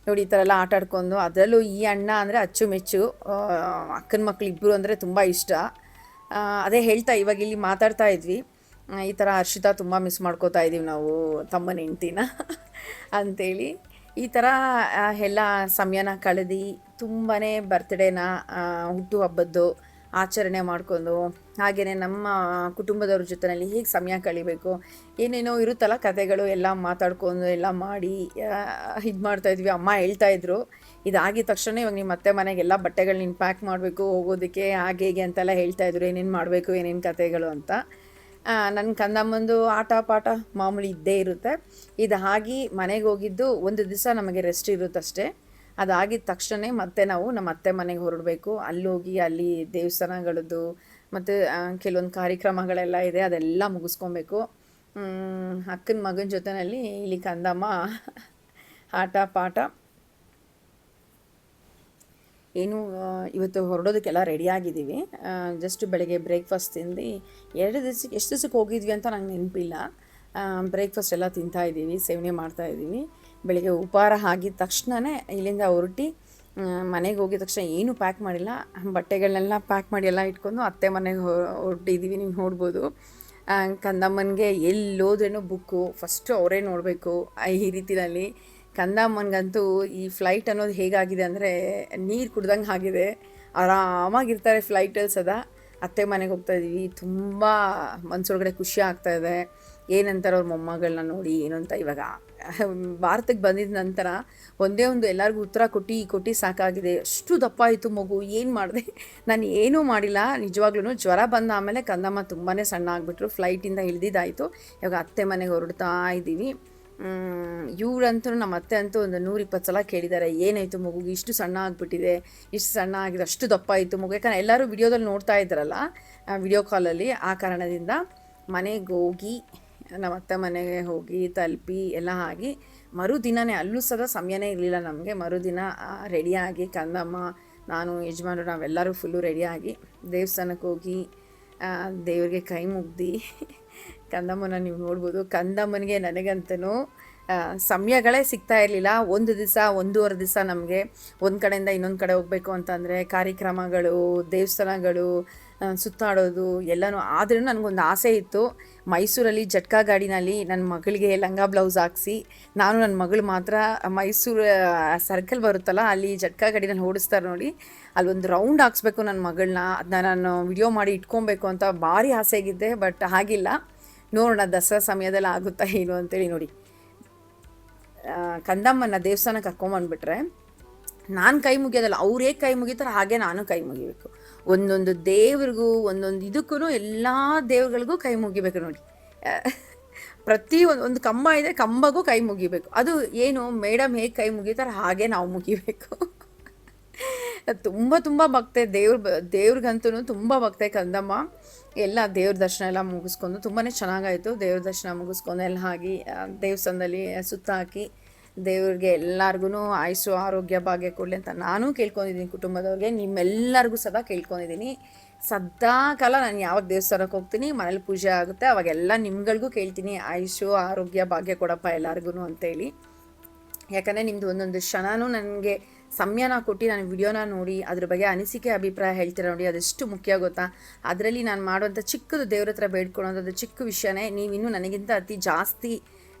ನೋಡಿ, ಈ ಥರ ಎಲ್ಲ ಆಟ ಆಡ್ಕೊಂಡು. ಅದರಲ್ಲೂ ಈ ಅಣ್ಣ ಅಂದರೆ ಅಚ್ಚುಮೆಚ್ಚು, ಅಕ್ಕನ ಮಕ್ಳು ಇಬ್ಬರು ಅಂದರೆ ತುಂಬ ಇಷ್ಟ. ಅದೇ ಇವಾಗ ಇಲ್ಲಿ ಮಾತಾಡ್ತಾ ಇದ್ವಿ, ಈ ಥರ ಹರ್ಷಿತಾ ತುಂಬ ಮಿಸ್ ಮಾಡ್ಕೋತಾ ಇದ್ದೀವಿ ನಾವು ತಮ್ಮನ ಹೆಂಡ್ತಿನ ಅಂಥೇಳಿ. ಈ ಥರ ಎಲ್ಲ ಸಮಯನ ಕಳೆದು ತುಂಬಾ ಬರ್ತ್ಡೇನ, ಹುಟ್ಟುಹಬ್ಬದ್ದು ಆಚರಣೆ ಮಾಡ್ಕೊಂಡು, ಹಾಗೆಯೇ ನಮ್ಮ ಕುಟುಂಬದವ್ರ ಜೊತೆಯಲ್ಲಿ ಹೇಗೆ ಸಮಯ ಕಳಿಬೇಕು, ಏನೇನೋ ಇರುತ್ತಲ್ಲ ಕಥೆಗಳು, ಎಲ್ಲ ಮಾತಾಡ್ಕೊಂಡು ಎಲ್ಲ ಮಾಡಿ ಇದು ಮಾಡ್ತಾಯಿದ್ವಿ. ಅಮ್ಮ ಹೇಳ್ತಾಯಿದ್ರು, ಇದಾಗಿದ ತಕ್ಷಣ ಇವಾಗ ನಿಮ್ಮ ಅತ್ತೆ ಮನೆಗೆಲ್ಲ ಬಟ್ಟೆಗಳನ್ನ ಪ್ಯಾಕ್ ಮಾಡಬೇಕು ಹೋಗೋದಕ್ಕೆ, ಹಾಗೆ ಹೇಗೆ ಅಂತೆಲ್ಲ ಹೇಳ್ತಾಯಿದ್ರು, ಏನೇನು ಮಾಡಬೇಕು, ಏನೇನು ಕಥೆಗಳು ಅಂತ. ನನ್ನ ಕಂದಮ್ಮಂದು ಆಟ ಪಾಠ ಮಾಮೂಲಿ ಇದ್ದೇ ಇರುತ್ತೆ. ಇದು ಆಗಿ ಮನೆಗೆ ಹೋಗಿದ್ದು ಒಂದು ದಿವಸ ನಮಗೆ ರೆಸ್ಟ್ ಇರುತ್ತಷ್ಟೇ. ಅದಾಗಿದ ತಕ್ಷಣ ಮತ್ತೆ ನಾವು ನಮ್ಮ ಅತ್ತೆ ಮನೆಗೆ ಹೊರಡಬೇಕು. ಹೋಗಿ ಅಲ್ಲಿ ದೇವಸ್ಥಾನಗಳದ್ದು ಮತ್ತು ಕೆಲವೊಂದು ಕಾರ್ಯಕ್ರಮಗಳೆಲ್ಲ ಇದೆ, ಅದೆಲ್ಲ ಮುಗಿಸ್ಕೊಬೇಕು. ಅಕ್ಕನ ಮಗನ ಜೊತೆಯಲ್ಲಿ ಇಲ್ಲಿ ಕಂದಮ್ಮ ಆಟ ಪಾಠ. ಏನು ಇವತ್ತು ಹೊರಡೋದಕ್ಕೆಲ್ಲ ರೆಡಿಯಾಗಿದ್ದೀವಿ. ಜಸ್ಟ್ ಬೆಳಗ್ಗೆ ಬ್ರೇಕ್ಫಾಸ್ಟ್ ತಿಂದು ಎಷ್ಟು ದಿವಸಕ್ಕೆ ಹೋಗಿದ್ವಿ ಅಂತ ನಂಗೆ ನೆನಪಿಲ್ಲ. ಬ್ರೇಕ್ಫಾಸ್ಟ್ ಎಲ್ಲ ತಿಂತಾಯಿದ್ದೀವಿ, ಸೇವನೆ ಮಾಡ್ತಾಯಿದ್ದೀವಿ. ಬೆಳಗ್ಗೆ ಉಪಹಾರ ಆಗಿದ ತಕ್ಷಣವೇ ಇಲ್ಲಿಂದ ಹೊರಟಿ ಮನೆಗೆ ಹೋಗಿದ ತಕ್ಷಣ ಏನೂ ಪ್ಯಾಕ್ ಮಾಡಿಲ್ಲ, ಬಟ್ಟೆಗಳನ್ನೆಲ್ಲ ಪ್ಯಾಕ್ ಮಾಡಿ ಎಲ್ಲ ಇಟ್ಕೊಂಡು ಅತ್ತೆ ಮನೆಗೆ ಹೊರಟಿದ್ದೀವಿ. ನೀವು ನೋಡ್ಬೋದು, ಕಂದಮ್ಮನಿಗೆ ಎಲ್ಲೋದ್ರೇನೋ ಬುಕ್ಕು ಫಸ್ಟು ಅವರೇ ನೋಡಬೇಕು. ಈ ರೀತಿಯಲ್ಲಿ ಕಂದಮ್ಮನಿಗಂತೂ ಈ ಫ್ಲೈಟ್ ಅನ್ನೋದು ಹೇಗಾಗಿದೆ ಅಂದರೆ ನೀರು ಕುಡ್ದಂಗೆ ಆಗಿದೆ. ಆರಾಮಾಗಿರ್ತಾರೆ ಫ್ಲೈಟಲ್ಲಿ ಸದಾ. ಅತ್ತೆ ಮನೆಗೆ ಹೋಗ್ತಾಯಿದ್ದೀವಿ, ತುಂಬ ಮನಸ್ಸೊಳಗಡೆ ಖುಷಿ ಆಗ್ತಾಯಿದೆ. ಏನಂತಾರೆ ಅವ್ರ ಮೊಮ್ಮಗಳನ್ನ ನೋಡಿ ಏನು ಅಂತ. ಇವಾಗ ಭಾರತಕ್ಕೆ ಬಂದಿದ್ದ ನಂತರ ಒಂದೇ ಒಂದು ಎಲ್ಲರಿಗೂ ಉತ್ತರ ಕೊಟ್ಟು ಸಾಕಾಗಿದೆ. ಅಷ್ಟು ದಪ್ಪ ಆಯಿತು ಮಗು, ಏನು ಮಾಡಿದೆ, ನಾನು ಏನೂ ಮಾಡಿಲ್ಲ ನಿಜವಾಗ್ಲೂ. ಜ್ವರ ಬಂದ ಆಮೇಲೆ ಕಂದಮ್ಮ ತುಂಬಾ ಸಣ್ಣ ಆಗಿಬಿಟ್ರು. ಫ್ಲೈಟಿಂದ ಇಳಿದಿದ್ದಾಯಿತು. ಇವಾಗ ಅತ್ತೆ ಮನೆಗೆ ಹೊರಡ್ತಾ ಇದ್ದೀವಿ. ಇವರಂತೂ ನಮ್ಮ ಅತ್ತೆ ಅಂತೂ ಒಂದು 120 ಸಲ ಕೇಳಿದ್ದಾರೆ, ಏನಾಯಿತು ಮಗುಗೆ, ಇಷ್ಟು ಸಣ್ಣ ಆಗಿಬಿಟ್ಟಿದೆ, ಇಷ್ಟು ಸಣ್ಣ ಆಗಿದೆ, ಅಷ್ಟು ದಪ್ಪ ಆಯಿತು ಮಗು. ಯಾಕಂದರೆ ಎಲ್ಲರೂ ವಿಡಿಯೋದಲ್ಲಿ ನೋಡ್ತಾ ಇದ್ದಾರಲ್ಲ, ವಿಡಿಯೋ ಕಾಲಲ್ಲಿ. ಆ ಕಾರಣದಿಂದ ಮನೆಗೆ ಹೋಗಿ ನಮ್ಮ ಅತ್ತೆ ಮನೆಗೆ ಹೋಗಿ ತಲುಪಿ ಎಲ್ಲ ಆಗಿ ಮರುದಿನವೇ ಅಲ್ಲೂ ಸದಾ ಸಮಯನೇ ಇರಲಿಲ್ಲ ನಮಗೆ. ಮರುದಿನ ರೆಡಿಯಾಗಿ ಕಂದಮ್ಮ, ನಾನು, ಯಜಮಾನರು ನಾವೆಲ್ಲರೂ ಫುಲ್ಲು ರೆಡಿಯಾಗಿ ದೇವಸ್ಥಾನಕ್ಕೆ ಹೋಗಿ ದೇವ್ರಿಗೆ ಕೈ ಮುಗ್ದು ಕಂದಮ್ಮನ ನೀವು ನೋಡ್ಬೋದು. ಕಂದಮ್ಮನಿಗೆ ನನಗಂತೂ ಸಮಯಗಳೇ ಸಿಗ್ತಾ ಇರಲಿಲ್ಲ. ಒಂದು ದಿವಸ, ಒಂದೂವರೆ ದಿವಸ ನಮಗೆ ಒಂದು ಕಡೆಯಿಂದ ಇನ್ನೊಂದು ಕಡೆ ಹೋಗಬೇಕು ಅಂತಂದರೆ ಕಾರ್ಯಕ್ರಮಗಳು, ದೇವಸ್ಥಾನಗಳು, ಸುತ್ತಾಡೋದು ಎಲ್ಲನೂ. ಆದ್ರೂ ನನಗೊಂದು ಆಸೆ ಇತ್ತು, ಮೈಸೂರಲ್ಲಿ ಜಟ್ಕಾ ಗಾಡಿನಲ್ಲಿ ನನ್ನ ಮಗಳಿಗೆ ಲಂಗ ಬ್ಲೌಸ್ ಹಾಕ್ಸಿ ನಾನು ನನ್ನ ಮಗಳು ಮಾತ್ರ ಮೈಸೂರು ಸರ್ಕಲ್ ಬರುತ್ತಲ್ಲ ಅಲ್ಲಿ ಜಟ್ಕಾ ಗಾಡಿನಲ್ಲಿ ಓಡಿಸ್ತಾರೆ ನೋಡಿ, ಅಲ್ಲೊಂದು ರೌಂಡ್ ಹಾಕ್ಸ್ಬೇಕು ನನ್ನ ಮಗಳನ್ನ. ಅದನ್ನ ನಾನು ವಿಡಿಯೋ ಮಾಡಿ ಇಟ್ಕೊಬೇಕು ಅಂತ ಭಾರಿ ಆಸೆ ಆಗಿದ್ದೆ. ಬಟ್ ಆಗಿಲ್ಲ, ನೋಡೋಣ ದಸರಾ ಸಮಯದಲ್ಲಿ ಆಗುತ್ತಾ ಏನು ಅಂತೇಳಿ. ನೋಡಿ, ಕಂದಮ್ಮನ ದೇವಸ್ಥಾನಕ್ಕೆ ಕರ್ಕೊಂಬಂದ್ಬಿಟ್ರೆ ನಾನು ಕೈ ಮುಗಿಯೋದಲ್ಲ, ಅವರೇ ಕೈ ಮುಗಿತಾರೆ ಹಾಗೆ ನಾನು ಕೈ ಮುಗಿಬೇಕು. ಒಂದೊಂದು ದೇವ್ರಿಗೂ ಒಂದೊಂದು ಇದಕ್ಕೂ ಎಲ್ಲ ದೇವ್ರುಗಳಿಗೂ ಕೈ ಮುಗಿಬೇಕು ನೋಡಿ. ಪ್ರತಿ ಒಂದು ಕಂಬ ಇದೆ, ಕಂಬಗೂ ಕೈ ಮುಗಿಬೇಕು. ಅದು ಏನು ಮೇಡಮ್ ಹೇಗೆ ಕೈ ಮುಗಿತಾರೆ ಹಾಗೆ ನಾವು ಮುಗಿಬೇಕು. ತುಂಬ ತುಂಬ ಭಕ್ತೆ ದೇವ್ರಿಗಂತೂ ತುಂಬ ಭಕ್ತೆ ಕಂದಮ್ಮ. ಎಲ್ಲ ದೇವ್ರ ದರ್ಶನ ಎಲ್ಲ ಮುಗಿಸ್ಕೊಂಡು ತುಂಬಾ ಚೆನ್ನಾಗಾಯಿತು. ದೇವ್ರ ದರ್ಶನ ಮುಗಿಸ್ಕೊಂಡು ಎಲ್ಲ ಆಗಿ ದೇವಸ್ಥಾನದಲ್ಲಿ ಸುತ್ತ ಹಾಕಿ ದೇವ್ರಿಗೆ ಎಲ್ಲರಿಗೂ ಆಯುಸ್ಸು ಆರೋಗ್ಯ ಭಾಗ್ಯ ಕೊಡಲಿ ಅಂತ ನಾನು ಕೇಳ್ಕೊಂಡಿದ್ದೀನಿ. ಕುಟುಂಬದವ್ರಿಗೆ ನಿಮ್ಮೆಲ್ಲರಿಗೂ ಸದಾ ಕೇಳ್ಕೊಂಡಿದ್ದೀನಿ. ಸದಾ ಕಾಲ ನಾನು ಯಾವಾಗ ದೇವಸ್ಥಾನಕ್ಕೆ ಹೋಗ್ತೀನಿ, ಮನೇಲಿ ಪೂಜೆ ಆಗುತ್ತೆ, ಅವಾಗೆಲ್ಲ ನಿಮ್ಗಳಿಗೂ ಕೇಳ್ತೀನಿ ಆಯುಷ್ಯು ಆರೋಗ್ಯ ಭಾಗ್ಯ ಕೊಡಪ್ಪ ಎಲ್ಲರಿಗೂ ಅಂತೇಳಿ. ಯಾಕಂದರೆ ನಿಮ್ಮದು ಒಂದೊಂದು ಕ್ಷಣನೂ ನನಗೆ ಸಮಯನ ಕೊಟ್ಟು ನಾನು ವಿಡಿಯೋನ ನೋಡಿ ಅದ್ರ ಬಗ್ಗೆ ಅನಿಸಿಕೆ ಅಭಿಪ್ರಾಯ ಹೇಳ್ತೀರ ನೋಡಿ, ಅದೆಷ್ಟು ಮುಖ್ಯ ಗೊತ್ತಾ. ಅದರಲ್ಲಿ ನಾನು ಮಾಡುವಂಥ ಚಿಕ್ಕದು ದೇವ್ರ ಹತ್ರ ಬೇಡ್ಕೊಳ್ಳೋದು ಚಿಕ್ಕ ವಿಷಯನೇ. ನೀವಿನ್ನೂ ನನಗಿಂತ ಅತಿ ಜಾಸ್ತಿ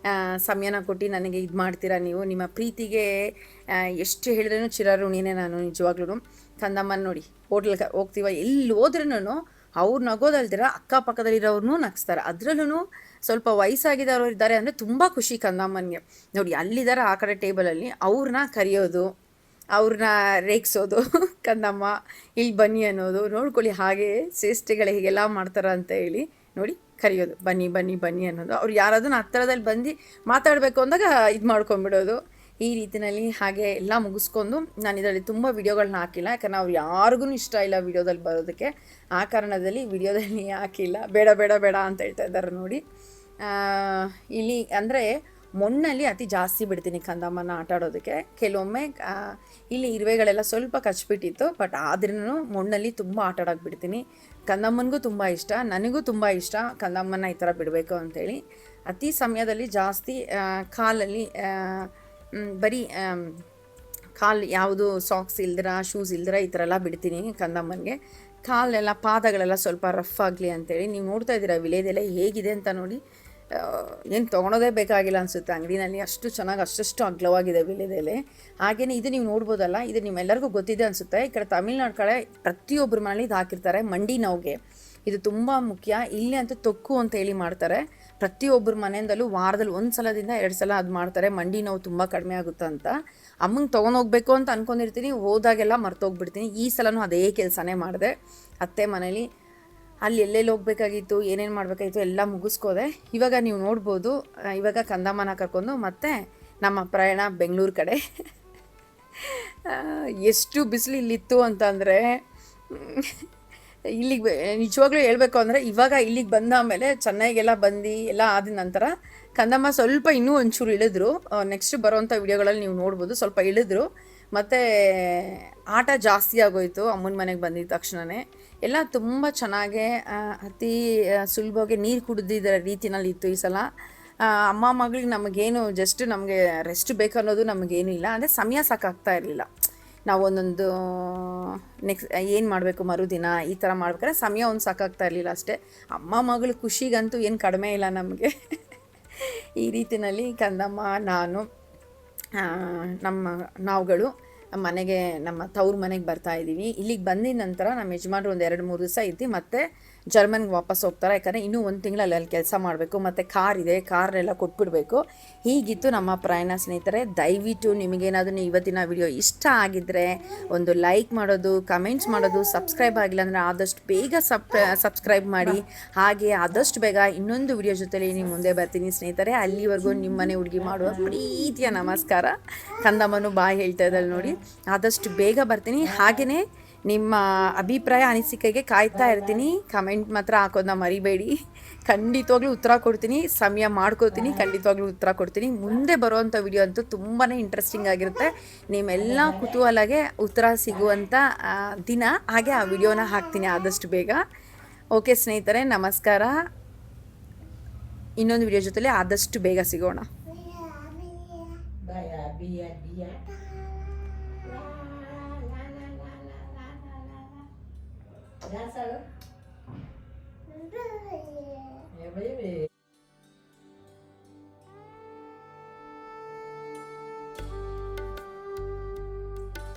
ಸಮಯನ ಕೊಟ್ಟು ನನಗೆ ಇದು ಮಾಡ್ತೀರಾ. ನೀವು ನಿಮ್ಮ ಪ್ರೀತಿಗೆ ಎಷ್ಟು ಹೇಳಿದ್ರೂ ಚಿರಋಣಿನೇ ನಾನು ನಿಜವಾಗ್ಲೂ. ಕಂದಮ್ಮನ ನೋಡಿ, ಹೋಟ್ಲ್ಗೆ ಹೋಗ್ತೀವ, ಎಲ್ಲಿ ಹೋದ್ರೂ ಅವ್ರು ನಗೋದಲ್ದಿರ ಅಕ್ಕಪಕ್ಕದಲ್ಲಿರೋರ್ನೂ ನಗಿಸ್ತಾರೆ. ಅದರಲ್ಲೂ ಸ್ವಲ್ಪ ವಯಸ್ಸಾಗಿದ್ದವ್ರು ಇದ್ದಾರೆ ಅಂದರೆ ತುಂಬ ಖುಷಿ ಕಂದಮ್ಮನಿಗೆ. ನೋಡಿ, ಅಲ್ಲಿದ್ದಾರೆ ಆ ಕಡೆ ಟೇಬಲಲ್ಲಿ, ಅವ್ರನ್ನ ಕರೆಯೋದು, ಅವ್ರನ್ನ ರೇಗಿಸೋದು, ಕಂದಮ್ಮ ಇಲ್ಲಿ ಬನ್ನಿ ಅನ್ನೋದು ನೋಡ್ಕೊಳ್ಳಿ. ಹಾಗೆ ಚೇಷ್ಟೆಗಳು ಹೀಗೆಲ್ಲ ಮಾಡ್ತಾರೆ ಅಂತ ಹೇಳಿ ನೋಡಿ, ಕರೆಯೋದು, ಬನ್ನಿ ಬನ್ನಿ ಬನ್ನಿ ಅನ್ನೋದು. ಅವ್ರು ಯಾರಾದ್ರೂ ಹತ್ತಿರದಲ್ಲಿ ಬಂದು ಮಾತಾಡಬೇಕು ಅಂದಾಗ ಇದು ಮಾಡ್ಕೊಂಬಿಡೋದು. ಈ ರೀತಿಯಲ್ಲಿ ಹಾಗೆ ಎಲ್ಲ ಮುಗಿಸ್ಕೊಂಡು ನಾನು ಇದರಲ್ಲಿ ತುಂಬ ವಿಡಿಯೋಗಳನ್ನ ಹಾಕಿಲ್ಲ, ಯಾಕಂದರೆ ಅವ್ರು ಯಾರಿಗೂ ಇಷ್ಟ ಇಲ್ಲ ವಿಡಿಯೋದಲ್ಲಿ ಬರೋದಕ್ಕೆ. ಆ ಕಾರಣದಲ್ಲಿ ವಿಡಿಯೋದಲ್ಲಿ ಹಾಕಿಲ್ಲ. ಬೇಡ ಬೇಡ ಬೇಡ ಅಂತ ಹೇಳ್ತಾ ಇದ್ದಾರೆ ನೋಡಿ. ಇಲ್ಲಿ ಅಂದರೆ ಮಣ್ಣಲ್ಲಿ ಅತಿ ಜಾಸ್ತಿ ಬಿಡ್ತೀನಿ ಕಂದಮ್ಮನ ಆಟ ಆಡೋದಕ್ಕೆ. ಕೆಲವೊಮ್ಮೆ ಇಲ್ಲಿ ಇರುವೆಗಳೆಲ್ಲ ಸ್ವಲ್ಪ ಕಚ್ಬಿಟ್ಟಿತ್ತು, ಬಟ್ ಆದ್ರೂ ಮಣ್ಣಲ್ಲಿ ತುಂಬ ಆಟ ಆಡೋಕೆ ಬಿಡ್ತೀನಿ. ಕಂದಮ್ಮನಿಗೂ ತುಂಬ ಇಷ್ಟ, ನನಗೂ ತುಂಬ ಇಷ್ಟ ಕಂದಮ್ಮನ ಈ ಥರ ಬಿಡಬೇಕು ಅಂಥೇಳಿ. ಅತಿ ಸಮಯದಲ್ಲಿ ಜಾಸ್ತಿ ಕಾಲಲ್ಲಿ ಬರೀ ಕಾಲು ಯಾವುದು ಸಾಕ್ಸ್ ಇಲ್ದಿರ, ಶೂಸ್ ಇಲ್ದಿರ ಈ ಥರ ಎಲ್ಲ ಬಿಡ್ತೀನಿ ಕಂದಮ್ಮನಿಗೆ. ಕಾಲೆಲ್ಲ ಪಾದಗಳೆಲ್ಲ ಸ್ವಲ್ಪ ರಫ್ ಆಗಲಿ ಅಂತೇಳಿ. ನೀವು ನೋಡ್ತಾ ಇದ್ದೀರಾ ವಿಲೇದೆಲೆ ಹೇಗಿದೆ ಅಂತ ನೋಡಿ. ಏನು ತೊಗೊಳೋದೇ ಬೇಕಾಗಿಲ್ಲ ಅನಿಸುತ್ತೆ ಅಂಗಡಿನಲ್ಲಿ, ಅಷ್ಟು ಚೆನ್ನಾಗಿ ಅಷ್ಟು ಅಗ್ಲವಾಗಿದೆ ವಿಲೇದೆಲೆ. ಹಾಗೆಯೇ ಇದು ನೀವು ನೋಡ್ಬೋದಲ್ಲ, ಇದು ನಿಮ್ಮೆಲ್ಲರಿಗೂ ಗೊತ್ತಿದೆ ಅನಿಸುತ್ತೆ. ಈ ಕಡೆ ತಮಿಳ್ನಾಡು ಕಡೆ ಪ್ರತಿಯೊಬ್ಬರ ಮನೇಲಿ ಇದು ಹಾಕಿರ್ತಾರೆ ಮಂಡಿ ನೋವಿಗೆ. ಇದು ತುಂಬ ಮುಖ್ಯ. ಇಲ್ಲಿ ಅಂತೂ ತೊಕ್ಕು ಅಂತ ಹೇಳಿ ಮಾಡ್ತಾರೆ. ಪ್ರತಿಯೊಬ್ಬರ ಮನೆಯಿಂದಲೂ ವಾರದಲ್ಲಿ 1 ಸಲದಿಂದ 2 ಸಲ ಅದು ಮಾಡ್ತಾರೆ. ಮಂಡಿ ನೋವು ತುಂಬ ಕಡಿಮೆ ಆಗುತ್ತೆ ಅಂತ. ಅಮ್ಮಂಗೆ ತೊಗೊಂಡೋಗ್ಬೇಕು ಅಂತ ಅಂದ್ಕೊಂಡಿರ್ತೀನಿ, ಹೋದಾಗೆಲ್ಲ ಮರ್ತೋಗ್ಬಿಡ್ತೀನಿ. ಈ ಸಲನೂ ಅದೇ ಕೆಲಸನೇ ಮಾಡಿದೆ. ಅತ್ತೆ ಮನೇಲಿ ಅಲ್ಲಿ ಎಲ್ಲೆಲ್ಲಿ ಹೋಗ್ಬೇಕಾಗಿತ್ತು, ಏನೇನು ಮಾಡಬೇಕಾಗಿತ್ತು ಎಲ್ಲ ಮುಗಿಸ್ಕೋದೆ. ಇವಾಗ ನೀವು ನೋಡ್ಬೋದು, ಇವಾಗ ಕಂದಮ್ಮನ ಕರ್ಕೊಂಡು ಮತ್ತೆ ನಮ್ಮ ಪ್ರಯಾಣ ಬೆಂಗಳೂರು ಕಡೆ. ಎಷ್ಟು ಬಿಸಿಲು ಇಲ್ಲಿತ್ತು ಅಂತಂದರೆ, ಇಲ್ಲಿಗೆ ನಿಜವಾಗ್ಲೂ ಹೇಳ್ಬೇಕು ಅಂದರೆ ಇವಾಗ ಇಲ್ಲಿಗೆ ಬಂದ ಆಮೇಲೆ ಚೆನ್ನೈಗೆಲ್ಲ ಬಂದು ಎಲ್ಲ ಆದ ನಂತರ ಕಂದಮ್ಮ ಸ್ವಲ್ಪ ಇನ್ನೂ ಒಂಚೂರು ಇಳಿದ್ರು. ನೆಕ್ಸ್ಟ್ ಬರೋವಂಥ ವಿಡಿಯೋಗಳಲ್ಲಿ ನೀವು ನೋಡ್ಬೋದು, ಸ್ವಲ್ಪ ಇಳಿದ್ರು. ಮತ್ತು ಆಟ ಜಾಸ್ತಿ ಆಗೋಯಿತು ಅಮ್ಮನ ಮನೆಗೆ ಬಂದಿದ್ದ ತಕ್ಷಣವೇ. ಎಲ್ಲ ತುಂಬ ಚೆನ್ನಾಗೇ ಅತಿ ಸುಲಭವಾಗಿ ನೀರು ಕುಡಿದಿದ್ದ ರೀತಿನಲ್ಲಿ ಇತ್ತು ಈ ಸಲ. ಅಮ್ಮ ಮಗಳಿಗೆ ನಮಗೇನು ಜಸ್ಟ್ ನಮಗೆ ರೆಸ್ಟ್ ಬೇಕನ್ನೋದು ನಮಗೇನು ಇಲ್ಲ. ಅಂದರೆ ಸಮಯ ಸಾಕಾಗ್ತಾ ಇರಲಿಲ್ಲ. ನಾವು ಒಂದೊಂದು ನೆಕ್ಸ್ಟ್ ಏನು ಮಾಡಬೇಕು ಮರುದಿನ ಈ ಥರ ಮಾಡ್ಬೇಕಾದ್ರೆ ಸಮಯ ಒಂದು ಸಾಕಾಗ್ತಾ ಇರಲಿಲ್ಲ ಅಷ್ಟೇ. ಅಮ್ಮ ಮಗಳ ಖುಷಿಗಂತೂ ಏನು ಕಡಿಮೆ ಇಲ್ಲ ನಮಗೆ. ಈ ರೀತಿಯಲ್ಲಿ ಕಂದಮ್ಮ, ನಾನು, ನಾವುಗಳು ಮನೆಗೆ, ನಮ್ಮ ತವ್ರ ಮನೆಗೆ ಬರ್ತಾಯಿದ್ದೀವಿ. ಇಲ್ಲಿಗೆ ಬಂದಿದ ನಂತರ ನಮ್ಮ ಯಜಮಾನ್ರು ಒಂದು 2-3 ದಿವಸ ಇದ್ದು ಮತ್ತೆ ಜರ್ಮನ್ಗೆ ವಾಪಸ್ ಹೋಗ್ತಾರೆ. ಯಾಕಂದರೆ ಇನ್ನೂ 1 ತಿಂಗಳಲ್ಲಿ ಅಲ್ಲಿ ಕೆಲಸ ಮಾಡಬೇಕು, ಮತ್ತು ಕಾರ್ ಇದೆ, ಕಾರ್ನೆಲ್ಲ ಕೊಟ್ಬಿಡಬೇಕು. ಹೀಗಿತ್ತು ನಮ್ಮ ಪ್ರಯಾಣ ಸ್ನೇಹಿತರೆ. ದಯವಿಟ್ಟು ನಿಮಗೇನಾದರೂ ಇವತ್ತಿನ ವಿಡಿಯೋ ಇಷ್ಟ ಆಗಿದ್ದರೆ ಒಂದು ಲೈಕ್ ಮಾಡೋದು, ಕಮೆಂಟ್ಸ್ ಮಾಡೋದು, ಸಬ್ಸ್ಕ್ರೈಬ್ ಆಗಿಲ್ಲ ಅಂದರೆ ಆದಷ್ಟು ಬೇಗ ಸಬ್ಸ್ಕ್ರೈಬ್ ಮಾಡಿ. ಹಾಗೆ ಆದಷ್ಟು ಬೇಗ ಇನ್ನೊಂದು ವಿಡಿಯೋ ಜೊತೆಲಿ ನಿಮ್ಮ ಮುಂದೆ ಬರ್ತೀನಿ ಸ್ನೇಹಿತರೆ. ಅಲ್ಲಿವರೆಗೂ ನಿಮ್ಮನೆ ಹುಡುಗಿ ಮಾಡುವ ಪ್ರೀತಿಯ ನಮಸ್ಕಾರ. ಕಂದಮ್ಮನು ಬಾಯ್ ಹೇಳ್ತಾ ಇದ್ದಾಳೆ ನೋಡಿ. ಆದಷ್ಟು ಬೇಗ ಬರ್ತೀನಿ. ಹಾಗೆಯೇ ನಿಮ್ಮ ಅಭಿಪ್ರಾಯ ಅನಿಸಿಕೆಗೆ ಕಾಯ್ತಾ ಇರ್ತೀನಿ. ಕಮೆಂಟ್ ಮಾತ್ರ ಹಾಕೋದನ್ನ ಮರಿಬೇಡಿ. ಖಂಡಿತವಾಗ್ಲೂ ಉತ್ತರ ಕೊಡ್ತೀನಿ, ಸಮಯ ಮಾಡ್ಕೋತೀನಿ, ಖಂಡಿತವಾಗ್ಲೂ ಉತ್ತರ ಕೊಡ್ತೀನಿ. ಮುಂದೆ ಬರುವಂಥ ವಿಡಿಯೋ ಅಂತೂ ತುಂಬಾ ಇಂಟ್ರೆಸ್ಟಿಂಗ್ ಆಗಿರುತ್ತೆ. ನಿಮ್ಮೆಲ್ಲ ಕುತೂಹಲಗೆ ಉತ್ತರ ಸಿಗುವಂಥ ದಿನ, ಹಾಗೆ ಆ ವಿಡಿಯೋನ ಹಾಕ್ತೀನಿ ಆದಷ್ಟು ಬೇಗ. ಓಕೆ ಸ್ನೇಹಿತರೆ, ನಮಸ್ಕಾರ. ಇನ್ನೊಂದು ವಿಡಿಯೋ ಜೊತೆಲಿ ಆದಷ್ಟು ಬೇಗ ಸಿಗೋಣ. Baby.